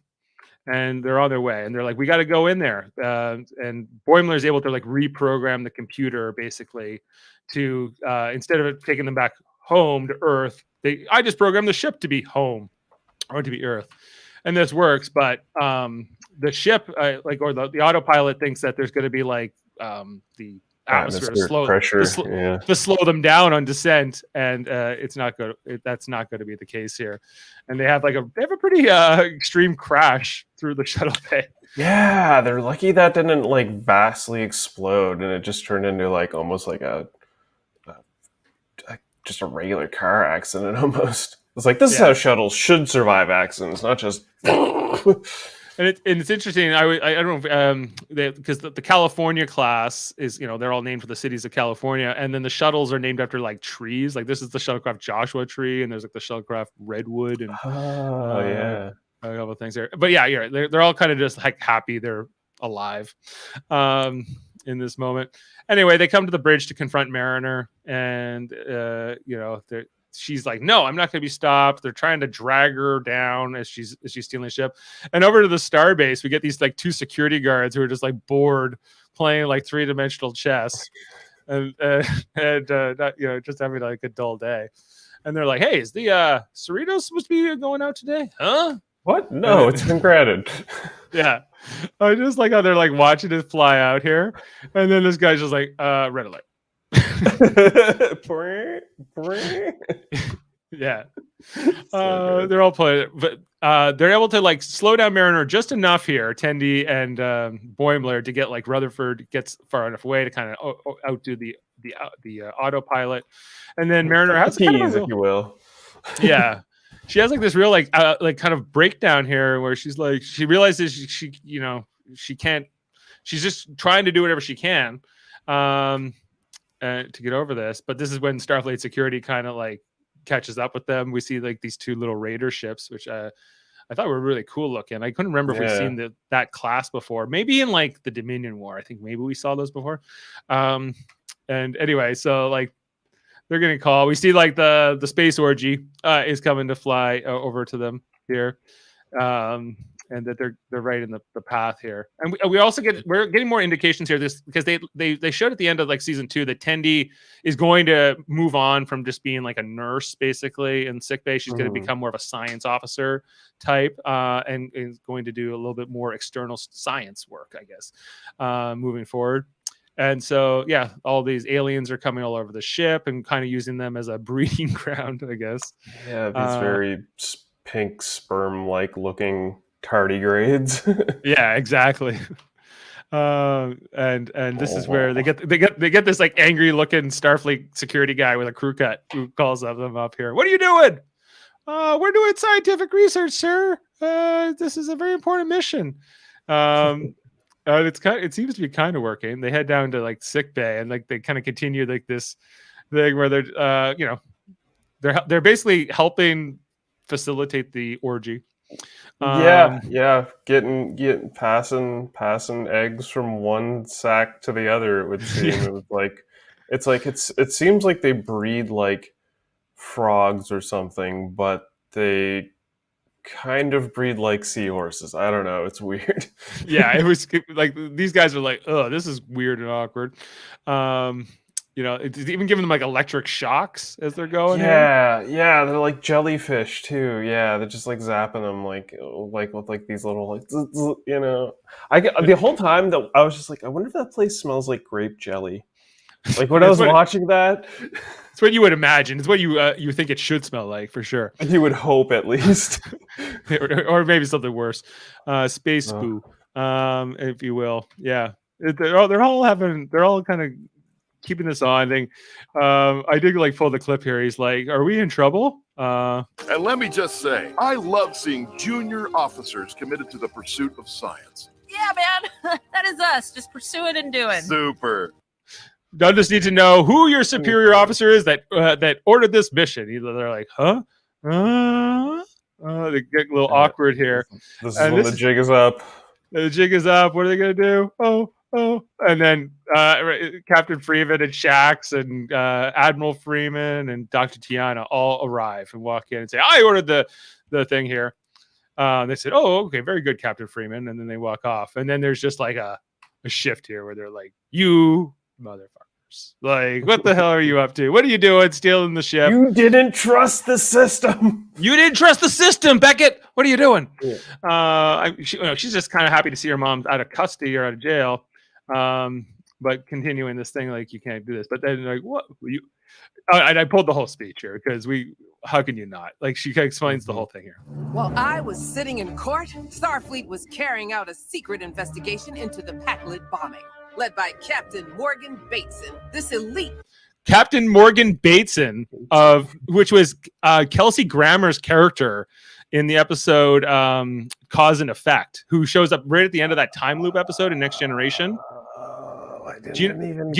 Speaker 5: and they're on their way. And they're like, we got to go in there. And Boimler is able to like reprogram the computer basically to instead of taking them back home to Earth, I just programmed the ship to be home or to be Earth, and this works. But the ship, the autopilot thinks that there's going to be like the atmosphere to slow them down on descent, and it's not good. That's not going to be the case here. And they have a pretty extreme crash through the shuttle bay.
Speaker 6: Yeah, they're lucky that didn't like vastly explode, and it just turned into like almost like just a regular car accident almost. It's like, this is how shuttles should survive accidents, not just.
Speaker 5: And it's interesting. I don't know because the California class is they're all named for the cities of California, and then the shuttles are named after like trees. Like this is the shuttlecraft Joshua Tree, and there's like the shuttlecraft Redwood, and a couple of things there. But yeah, you're right. They're all kind of just like happy they're alive in this moment. Anyway, they come to the bridge to confront Mariner, and she's like, no, I'm not going to be stopped. They're trying to drag her down as she's stealing the ship. And over to the starbase, we get these like 2 security guards who are just like bored playing like 3-dimensional chess and just having like a dull day. And they're like, hey, is the Cerritos supposed to be going out today? Huh?
Speaker 6: What? No, it's been granted.
Speaker 5: Yeah. I just like how they're like watching it fly out here. And then this guy's just like, red alert. Yeah. They're all playing, but they're able to like slow down Mariner just enough here, Tendi and Boimler, to get like Rutherford gets far enough away to kind of outdo the autopilot, and then Mariner has
Speaker 6: tease, if you will.
Speaker 5: Yeah. she has like this real like kind of breakdown here where she's like she realizes she she can't. She's just trying to do whatever she can to get over this. But this is when Starfleet security kind of like catches up with them. We see like these two little raider ships, which I thought were really cool looking. I couldn't remember if we've seen that class before. Maybe in like the Dominion War. I think maybe we saw those before. And anyway, so like they're getting called. We see like the space orgy is coming to fly over to them here. And that they're right in the path here, and we also we're getting more indications here. This because they showed at the end of like season 2 that Tendi is going to move on from just being like a nurse basically in sickbay. She's going to become more of a science officer type, and is going to do a little bit more external science work, I guess, moving forward. And so yeah, all these aliens are coming all over the ship and kind of using them as a breeding ground, I guess.
Speaker 6: Yeah, these very pink sperm-like looking tardigrades.
Speaker 5: Yeah, exactly. And this is where they get this like angry looking Starfleet security guy with a crew cut who calls them up here. What are you doing? We're doing scientific research, sir. This is a very important mission. It seems to be kind of working. They head down to like sick bay and like they kind of continue like this thing where they're they're basically helping facilitate the orgy.
Speaker 6: Getting passing eggs from one sack to the other. It would seem it seems like they breed like frogs or something, but they kind of breed like seahorses. I don't know. It's weird.
Speaker 5: Yeah, it was like these guys are like, oh, this is weird and awkward. It's even giving them like electric shocks as they're going.
Speaker 6: Yeah, they're like jellyfish too. Yeah, they're just like zapping them like with like these little like the whole time that I was just like, I wonder if that place smells like grape jelly. Like when I was watching that,
Speaker 5: it's what you would imagine. It's what you think it should smell like for sure.
Speaker 6: You would hope at least,
Speaker 5: or maybe something worse, space poo, if you will. Yeah, they're all kind of keeping this on. I did like pull the clip here. He's like, "Are we in trouble?"
Speaker 10: And let me just say, I love seeing junior officers committed to the pursuit of science.
Speaker 7: Yeah, man, that is us, just pursuing and doing.
Speaker 10: Super.
Speaker 5: I just need to know who your superior officer is that ordered this mission. They're like, huh? They get a little awkward here.
Speaker 6: This is when the jig is up.
Speaker 5: The jig is up. What are they gonna do? Oh. And then Captain Freeman and Shax and Admiral Freeman and Dr. Tiana all arrive and walk in and say, I ordered the thing here. They said, oh, okay, very good, Captain Freeman. And then they walk off. And then there's just like a shift here where they're like, you motherfuckers. Like, what the hell are you up to? What are you doing stealing the ship?
Speaker 6: You didn't trust the system.
Speaker 5: You didn't trust the system, Beckett. What are you doing?
Speaker 6: Yeah.
Speaker 5: She's just kind of happy to see her mom out of custody or out of jail. But continuing this thing, like, you can't do this. But then, like, what? And I pulled the whole speech here because how can you not? Like, she explains the whole thing here.
Speaker 11: While I was sitting in court, Starfleet was carrying out a secret investigation into the Packlet bombing, led by Captain Morgan Bateson. This elite
Speaker 5: Captain Morgan Bateson, which was Kelsey Grammer's character in the episode Cause and Effect, who shows up right at the end of that time loop episode in Next Generation. Do you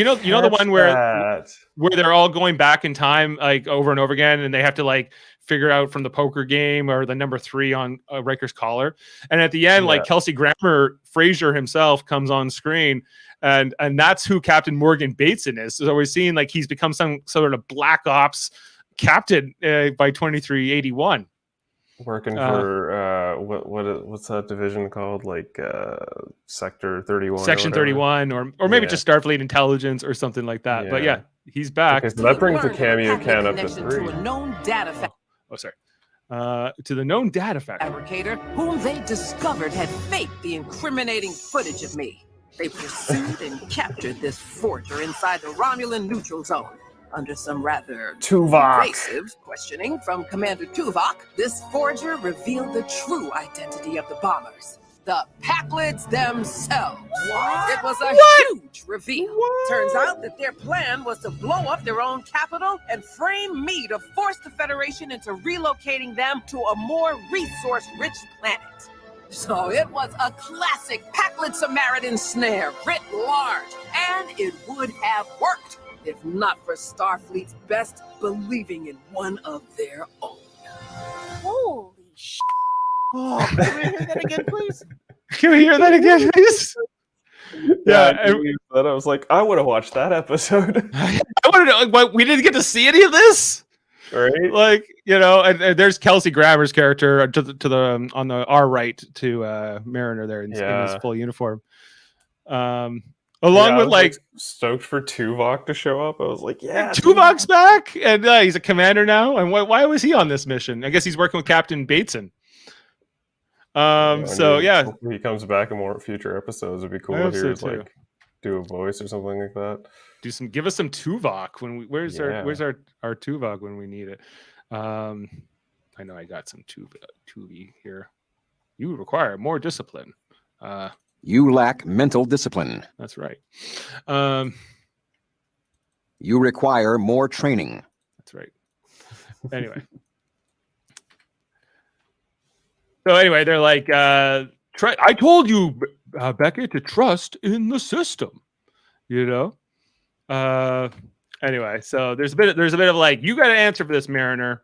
Speaker 5: know the one where they're all going back in time like over and over again, and they have to like figure out from the poker game or the number 3 on Riker's collar, and at the end, like Kelsey Grammer Fraser himself comes on screen, and that's who Captain Morgan Bateson is. So we're seeing like he's become some sort of black ops captain by 2381.
Speaker 6: Working for what's that division called? Like Sector 31.
Speaker 5: Section 31, or maybe just Starfleet Intelligence or something like that. Yeah. But yeah, he's back.
Speaker 6: Okay, so that brings the cameo count up to 3.
Speaker 11: To a known data
Speaker 5: to the known data
Speaker 11: fabricator, whom they discovered had faked the incriminating footage of me. They pursued and captured this forger inside the Romulan neutral zone. Under some rather invasive questioning from Commander Tuvok, this forger revealed the true identity of the bombers. the Packlids themselves. It was a huge reveal. Turns out that their plan was to blow up their own capital and frame me to force the Federation into relocating them to a more resource-rich planet. So it was a classic Packlid Samaritan snare, writ large, and it would have worked if not for Starfleet's best believing in one of their own.
Speaker 7: Holy sh!
Speaker 2: Oh, can we hear that again, please?
Speaker 5: Can we hear that again, please?
Speaker 6: Yeah, I was like, I would have watched that episode.
Speaker 5: I want to know why we didn't get to see any of this.
Speaker 6: Right,
Speaker 5: like and there's Kelsey Grammer's character to the on the our right to Mariner there in his full uniform. Along with like
Speaker 6: stoked for Tuvok to show up. I was like, yeah,
Speaker 5: Tuvok's back, and he's a commander now. And why was he on this mission? I guess he's working with Captain Bateson.
Speaker 6: Hopefully he comes back in more future episodes. It'd be cool to hear like do a voice or something like that.
Speaker 5: Give us some Tuvok when we where's our Tuvok when we need it. I know I got some Tuvi here. You require more discipline.
Speaker 12: You lack mental discipline.
Speaker 5: That's right.
Speaker 12: You require more training.
Speaker 5: That's right. Anyway. So anyway, they're like, I told you, Beckett, to trust in the system. Anyway, so there's a bit of like, you got to answer for this, Mariner,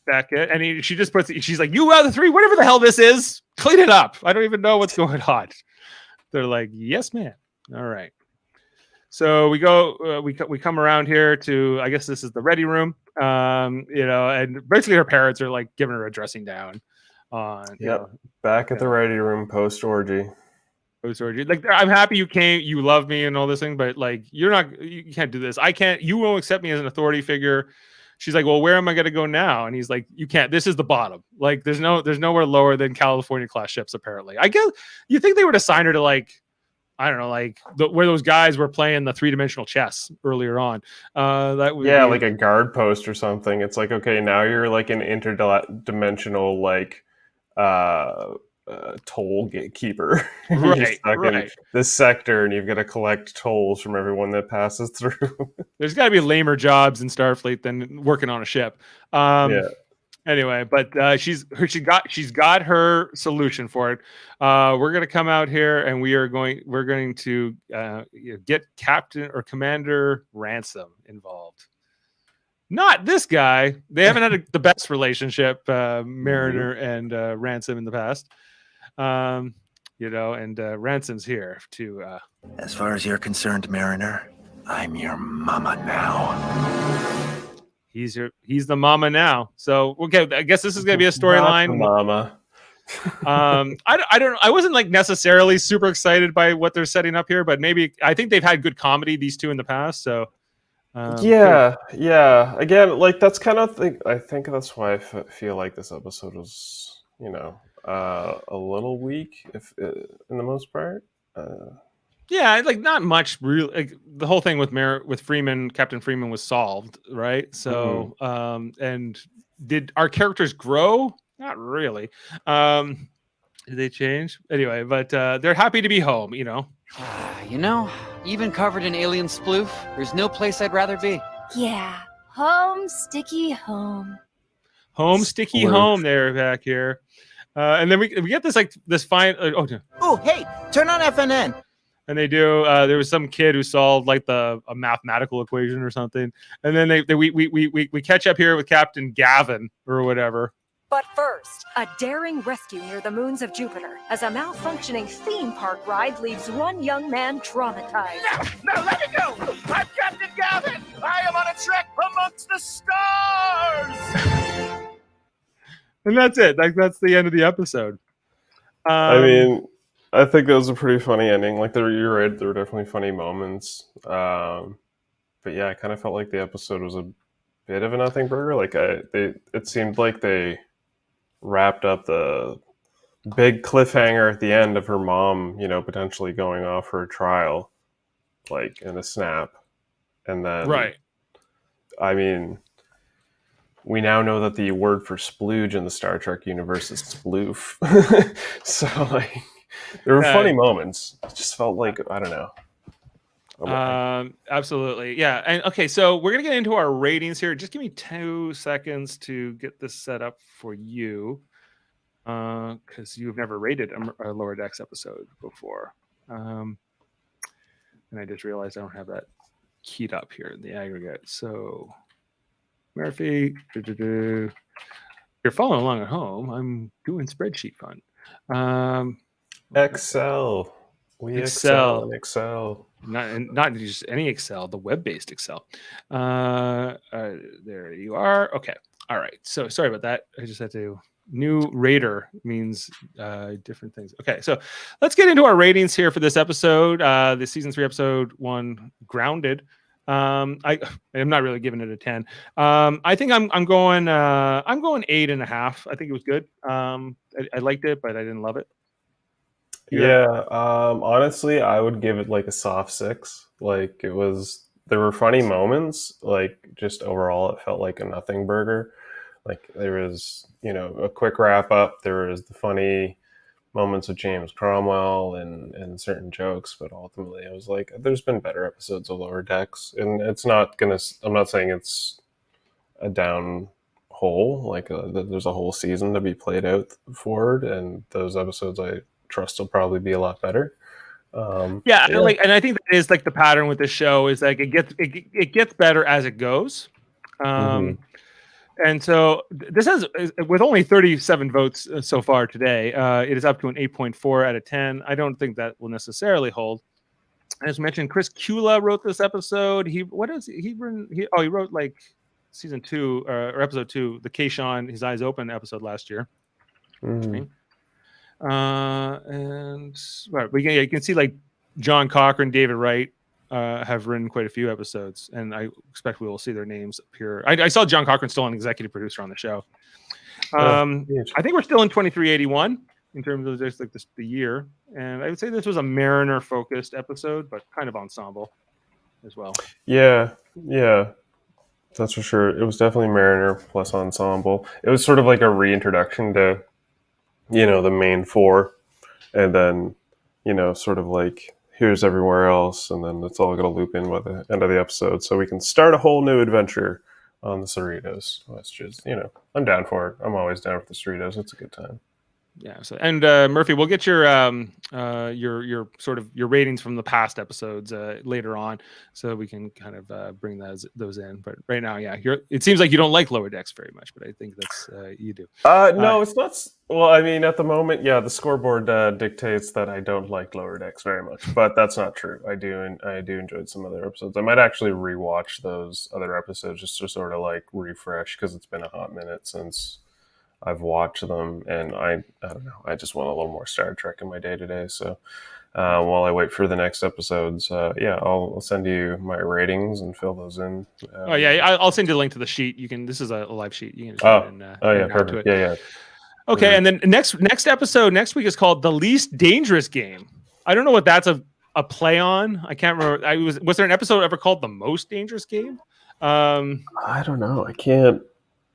Speaker 5: Beckett, and she's like, you out of the three, whatever the hell this is, clean it up. I don't even know what's going on. They're like, yes, ma'am. All right. So we go, we come around here to, I guess this is the ready room, and basically her parents are like giving her a dressing down.
Speaker 6: Back at the ready room post orgy.
Speaker 5: Like, I'm happy you came, you love me and all this thing, but like, you can't do this. You won't accept me as an authority figure. She's like, well, where am I going to go now? And he's like, you can't, this is the bottom. Like, there's nowhere lower than California class ships, apparently. I guess you think they would assign her to like, I don't know, like where those guys were playing the 3-dimensional chess earlier on. That would be
Speaker 6: like a guard post or something. It's like, okay, now you're like an interdimensional, like, toll gatekeeper.
Speaker 5: Right.
Speaker 6: In this sector, and you've got to collect tolls from everyone that passes through.
Speaker 5: There's got to be lamer jobs in Starfleet than working on a ship. Anyway, but she's got her solution for it. We're gonna come out here and we're going to get Captain or Commander Ransom involved. Not this guy. They haven't had the best relationship, Mariner and Ransom in the past. And Ransom's here to.
Speaker 2: As far as you're concerned, Mariner, I'm your mama now.
Speaker 5: He's the mama now. So okay, I guess this is gonna be a storyline.
Speaker 6: Mama.
Speaker 5: I wasn't like necessarily super excited by what they're setting up here, but maybe I think they've had good comedy, these two, in the past. So
Speaker 6: yeah. Again, like that's kind of I think that's why I feel like this episode was, a little weak, if in the most part.
Speaker 5: Yeah, like not much real. Like the whole thing with Freeman, Captain Freeman, was solved, right? So, and did our characters grow? Not really. Did they change? Anyway, but they're happy to be home.
Speaker 1: Even covered in alien sploof, there's no place I'd rather be.
Speaker 7: Yeah, home, sticky home.
Speaker 5: Home, sticky home. They're back here, and then we get this fine.
Speaker 2: Oh, hey, turn on FNN.
Speaker 5: And they do. There was some kid who solved like a mathematical equation or something, and then we catch up here with Captain Gavin or whatever.
Speaker 13: But first, a daring rescue near the moons of Jupiter as a malfunctioning theme park ride leaves one young man traumatized.
Speaker 2: No, let me go! I'm Captain Gavin! I am on a trek amongst the stars!
Speaker 5: And that's it. That's the end of the episode.
Speaker 6: I mean, I think that was a pretty funny ending. Like, you're right, there were definitely funny moments. But yeah, I kind of felt like the episode was a bit of a nothing burger. Like, it seemed like they wrapped up the big cliffhanger at the end of her mom, potentially going off for a trial, like in a snap. And then,
Speaker 5: right.
Speaker 6: I mean, we now know that the word for splooge in the Star Trek universe is sploof. So, like, there were funny moments. It just felt like, I don't know.
Speaker 5: Absolutely. Yeah. And okay, so we're going to get into our ratings here. Just give me 2 seconds to get this set up for you. Because you've never rated a Lower Decks episode before. And I just realized I don't have that keyed up here in the aggregate. So, Murphy, you're following along at home. I'm doing spreadsheet fun.
Speaker 6: Excel. We excel in Excel.
Speaker 5: Not just any Excel, the web-based Excel. There you are. Okay. All right. So sorry about that. I just had to. New rater means different things. Okay, so let's get into our ratings here for this episode. The season 3, episode 1, Grounded. I'm not really giving it a 10. I think I'm going 8.5. I think it was good. I liked it, but I didn't love it.
Speaker 6: Yeah. Honestly, I would give it like a soft 6. Like there were funny moments. Like just overall, it felt like a nothing burger. Like there was, a quick wrap up. There was the funny moments with James Cromwell and certain jokes, but ultimately it was like there's been better episodes of Lower Decks, and I'm not saying it's a down hole. Like there's a whole season to be played out forward, and those episodes I trust will probably be a lot better. And
Speaker 5: I think that is like the pattern with this show is like it gets better as it goes. And so this has, with only 37 votes so far today, it is up to an 8.4 out of 10. I don't think that will necessarily hold. As mentioned, Chris Kula wrote this episode. He wrote like season 2 or episode 2, the Kayshawn His Eyes Open episode last year. And you can see like John Cochran, David Wright have written quite a few episodes, and I expect we will see their names appear. I saw John Cochran still an executive producer on the show. I think we're still in 2381 in terms of just like the year, and I would say this was a Mariner focused episode, but kind of ensemble as well.
Speaker 6: Yeah, that's for sure. It was definitely Mariner plus ensemble. It was sort of like a reintroduction to the main 4, and then sort of like here's everywhere else, and then it's all going to loop in by the end of the episode, so we can start a whole new adventure on the Cerritos. That's just, I'm down for it. I'm always down for the Cerritos. It's a good time.
Speaker 5: Yeah. So, and Murphy, we'll get your sort of your ratings from the past episodes later on, so we can kind of bring those in. But right now, yeah, it seems like you don't like Lower Decks very much, but I think that's you do.
Speaker 6: No, it's not. Well, I mean, at the moment, yeah, the scoreboard dictates that I don't like Lower Decks very much, but that's not true. I do enjoy some other episodes. I might actually rewatch those other episodes just to sort of like refresh, because it's been a hot minute since I've watched them, and I don't know. I just want a little more Star Trek in my day to day. So while I wait for the next episodes, I'll send you my ratings and fill those in.
Speaker 5: I'll send you the link to the sheet. You can. This is a live sheet. You can. Just
Speaker 6: perfect. Yeah.
Speaker 5: Okay, and then next episode next week is called The Least Dangerous Game. I don't know what that's a play on. I can't remember. Was there an episode ever called The Most Dangerous Game?
Speaker 6: I don't know. I can't.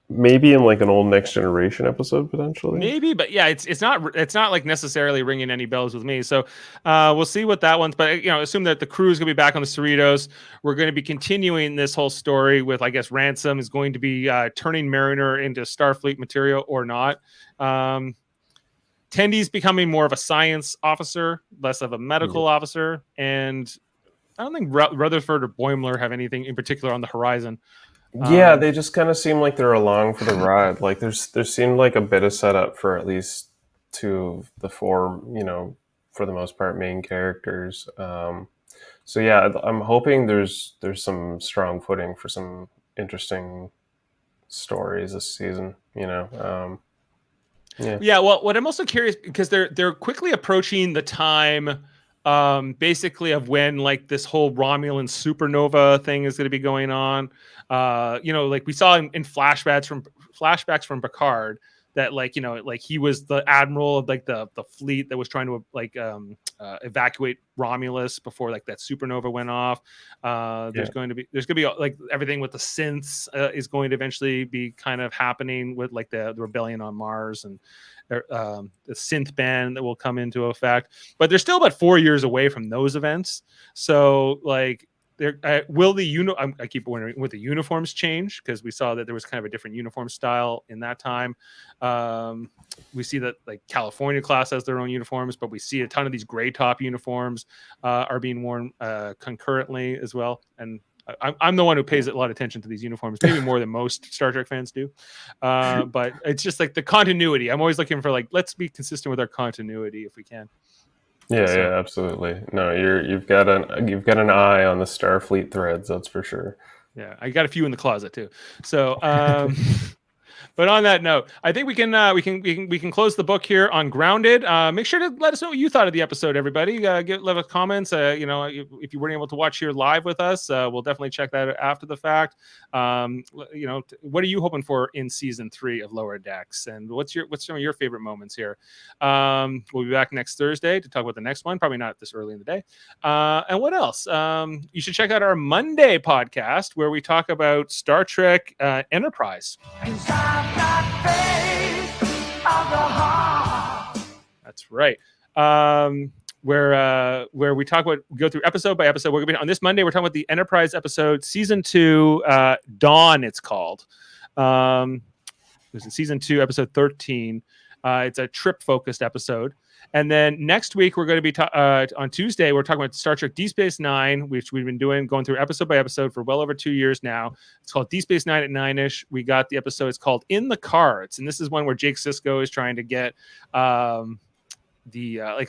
Speaker 6: Maybe in like an old Next Generation episode potentially.
Speaker 5: Maybe, but yeah, it's not like necessarily ringing any bells with me. So we'll see what that one's. But assume that the crew is going to be back on the Cerritos. We're going to be continuing this whole story with, I guess, Ransom is going to be turning Mariner into Starfleet material or not. Tendy's becoming more of a science officer, less of a medical officer, and I don't think Rutherford or Boimler have anything in particular on the horizon.
Speaker 6: Yeah, they just kind of seem like they're along for the ride. Like there seemed like a bit of setup for at least 2 of the 4, for the most part, main characters. So yeah, I'm hoping there's some strong footing for some interesting stories this season. Yeah.
Speaker 5: Well, what I'm also curious, because they're quickly approaching the time, basically of when like this whole Romulan supernova thing is going to be going on. Like we saw in flashbacks from Picard that like he was the admiral of like the fleet that was trying to like evacuate Romulus before like that supernova went off. There's going to be like everything with the synths is going to eventually be kind of happening with like the rebellion on Mars and the synth ban that will come into effect. But they're still about 4 years away from those events. So like there will I keep wondering, will the uniforms change? Because we saw that there was kind of a different uniform style in that time. We see that like California class has their own uniforms, but we see a ton of these gray top uniforms are being worn concurrently as well. And I'm the one who pays a lot of attention to these uniforms, maybe more than most Star Trek fans do. But it's just like the continuity. I'm always looking for like, let's be consistent with our continuity if we can.
Speaker 6: Yeah, absolutely. No, you've got an eye on the Starfleet threads, that's for sure.
Speaker 5: Yeah, I got a few in the closet too. So, but on that note, I think we can close the book here on Grounded. Make sure to let us know what you thought of the episode, everybody. Leave us comments. If you weren't able to watch here live with us, we'll definitely check that out after the fact. What are you hoping for in season 3 of Lower Decks, and what's some of your favorite moments here? We'll be back next Thursday to talk about the next one. Probably not this early in the day. And what else? You should check out our Monday podcast where we talk about Star Trek Enterprise. That's right. Where we talk about, go through episode by episode. We're going to be on this Monday. We're talking about the Enterprise episode, season 2, Dawn. It's called. This is season 2, episode 13. It's a trip-focused episode. And then next week, we're going to be on Tuesday, we're talking about Star Trek Deep Space Nine, which we've been going through episode by episode for well over 2 years now. It's called Deep Space Nine at 9-ish. We got the episode. It's called In the Cards. And this is one where Jake Cisco is trying to get like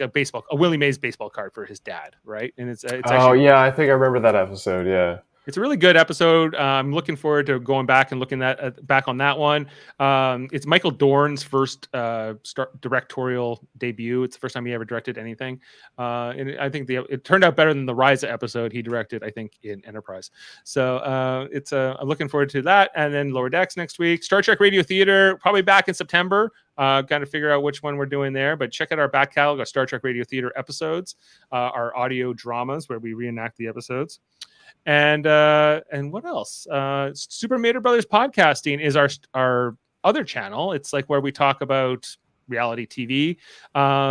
Speaker 5: a Willie Mays baseball card for his dad, right? And it's actually,
Speaker 6: I think I remember that episode. Yeah.
Speaker 5: It's a really good episode. I'm looking forward to going back and looking back on that one. It's Michael Dorn's first directorial debut. It's the first time he ever directed anything. And I think it turned out better than the Ryza episode he directed, I think, in Enterprise. So I'm looking forward to that. And then Lower Decks next week. Star Trek Radio Theater, probably back in September. Got to figure out which one we're doing there. But check out our back catalog, our Star Trek Radio Theater episodes, our audio dramas where we reenact the episodes. And what else? Super Mater Brothers Podcasting is our other channel. It's like where we talk about reality TV,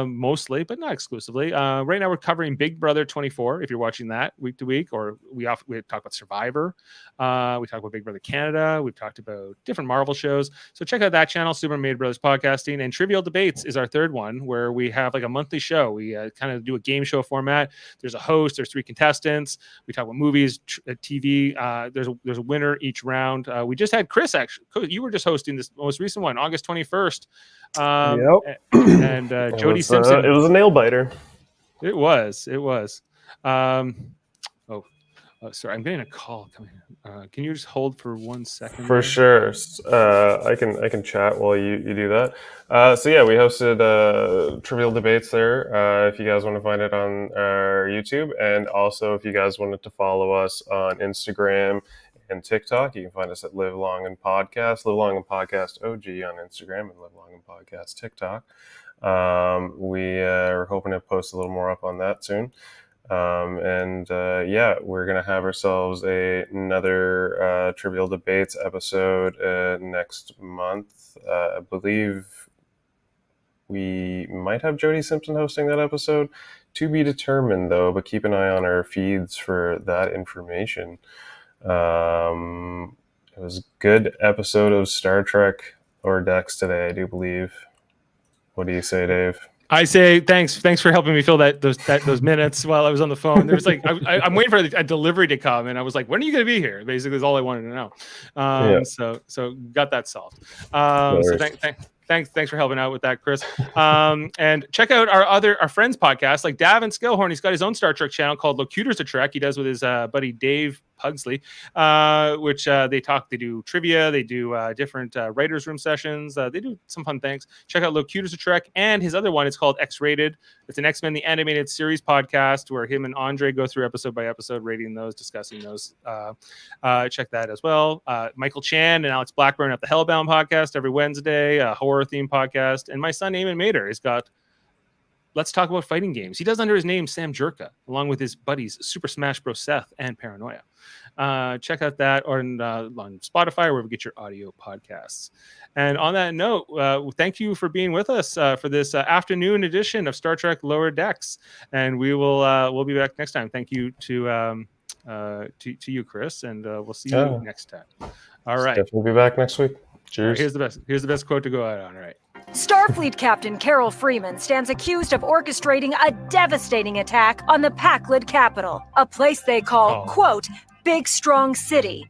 Speaker 5: mostly, but not exclusively. Right now we're covering Big Brother 24. If you're watching that week to week, or we talk about Survivor. We talk about Big Brother Canada. We've talked about different Marvel shows. So check out that channel, Super Maid Brothers Podcasting. And Trivial Debates is our third one, where we have like a monthly show. We kind of do a game show format. There's a host. There's 3 contestants. We talk about movies, TV. There's a winner each round. We just had Chris, actually. You were just hosting this most recent one, August 21st.
Speaker 6: Yep.
Speaker 5: And Jody Simpson.
Speaker 6: It was a nail biter.
Speaker 5: It was. Sorry, I'm getting a call coming in. Can you just hold for 1 second?
Speaker 6: For sure. I can chat while you do that. So yeah, we hosted Trivial Debates there. If you guys want to find it on our YouTube, and also if you guys wanted to follow us on Instagram and TikTok, you can find us at Live Long and Podcast, Live Long and Podcast OG on Instagram, and Live Long and Podcast TikTok. We are hoping to post a little more up on that soon. We're going to have ourselves another Trivial Debates episode next month. I believe we might have Jody Simpson hosting that episode. To be determined, though, but keep an eye on our feeds for that information. It was a good episode of Star Trek Lower Decks today, I do believe. What do you say, Dave?
Speaker 5: I say thanks for helping me fill those minutes while I was on the phone. There was like I'm waiting for a delivery to come, and I was like, "When are you going to be here?" Basically, is all I wanted to know. So got that solved. So thanks for helping out with that, Chris. And check out our friends' podcast, like Davin Skillhorn. He's got his own Star Trek channel called Locutors of Trek. He does with his buddy Dave Pugsley, which they do trivia, they do different writers' room sessions, they do some fun things. Check out Locutors of Trek, and his other one is called X-Rated. It's an X-Men the Animated Series podcast where him and Andre go through episode by episode, rating those, discussing those. Check that as well. Michael Chan and Alex Blackburn at the Hellbound podcast every Wednesday, a horror theme podcast, and my son Eamon Mater has got Let's Talk About Fighting Games. He does under his name Sam Jerka, along with his buddies Super Smash Bros. Seth and Paranoia. Check out that on Spotify, wherever you get your audio podcasts. And on that note, thank you for being with us for this afternoon edition of Star Trek Lower Decks. And we'll be back next time. Thank you to you, Chris, and we'll see you next time. All right.
Speaker 6: Definitely be back next week. Cheers.
Speaker 5: Right, here's the best quote to go out on. All right.
Speaker 13: Starfleet Captain Carol Freeman stands accused of orchestrating a devastating attack on the Pakled capital, a place they call, quote, Big Strong City,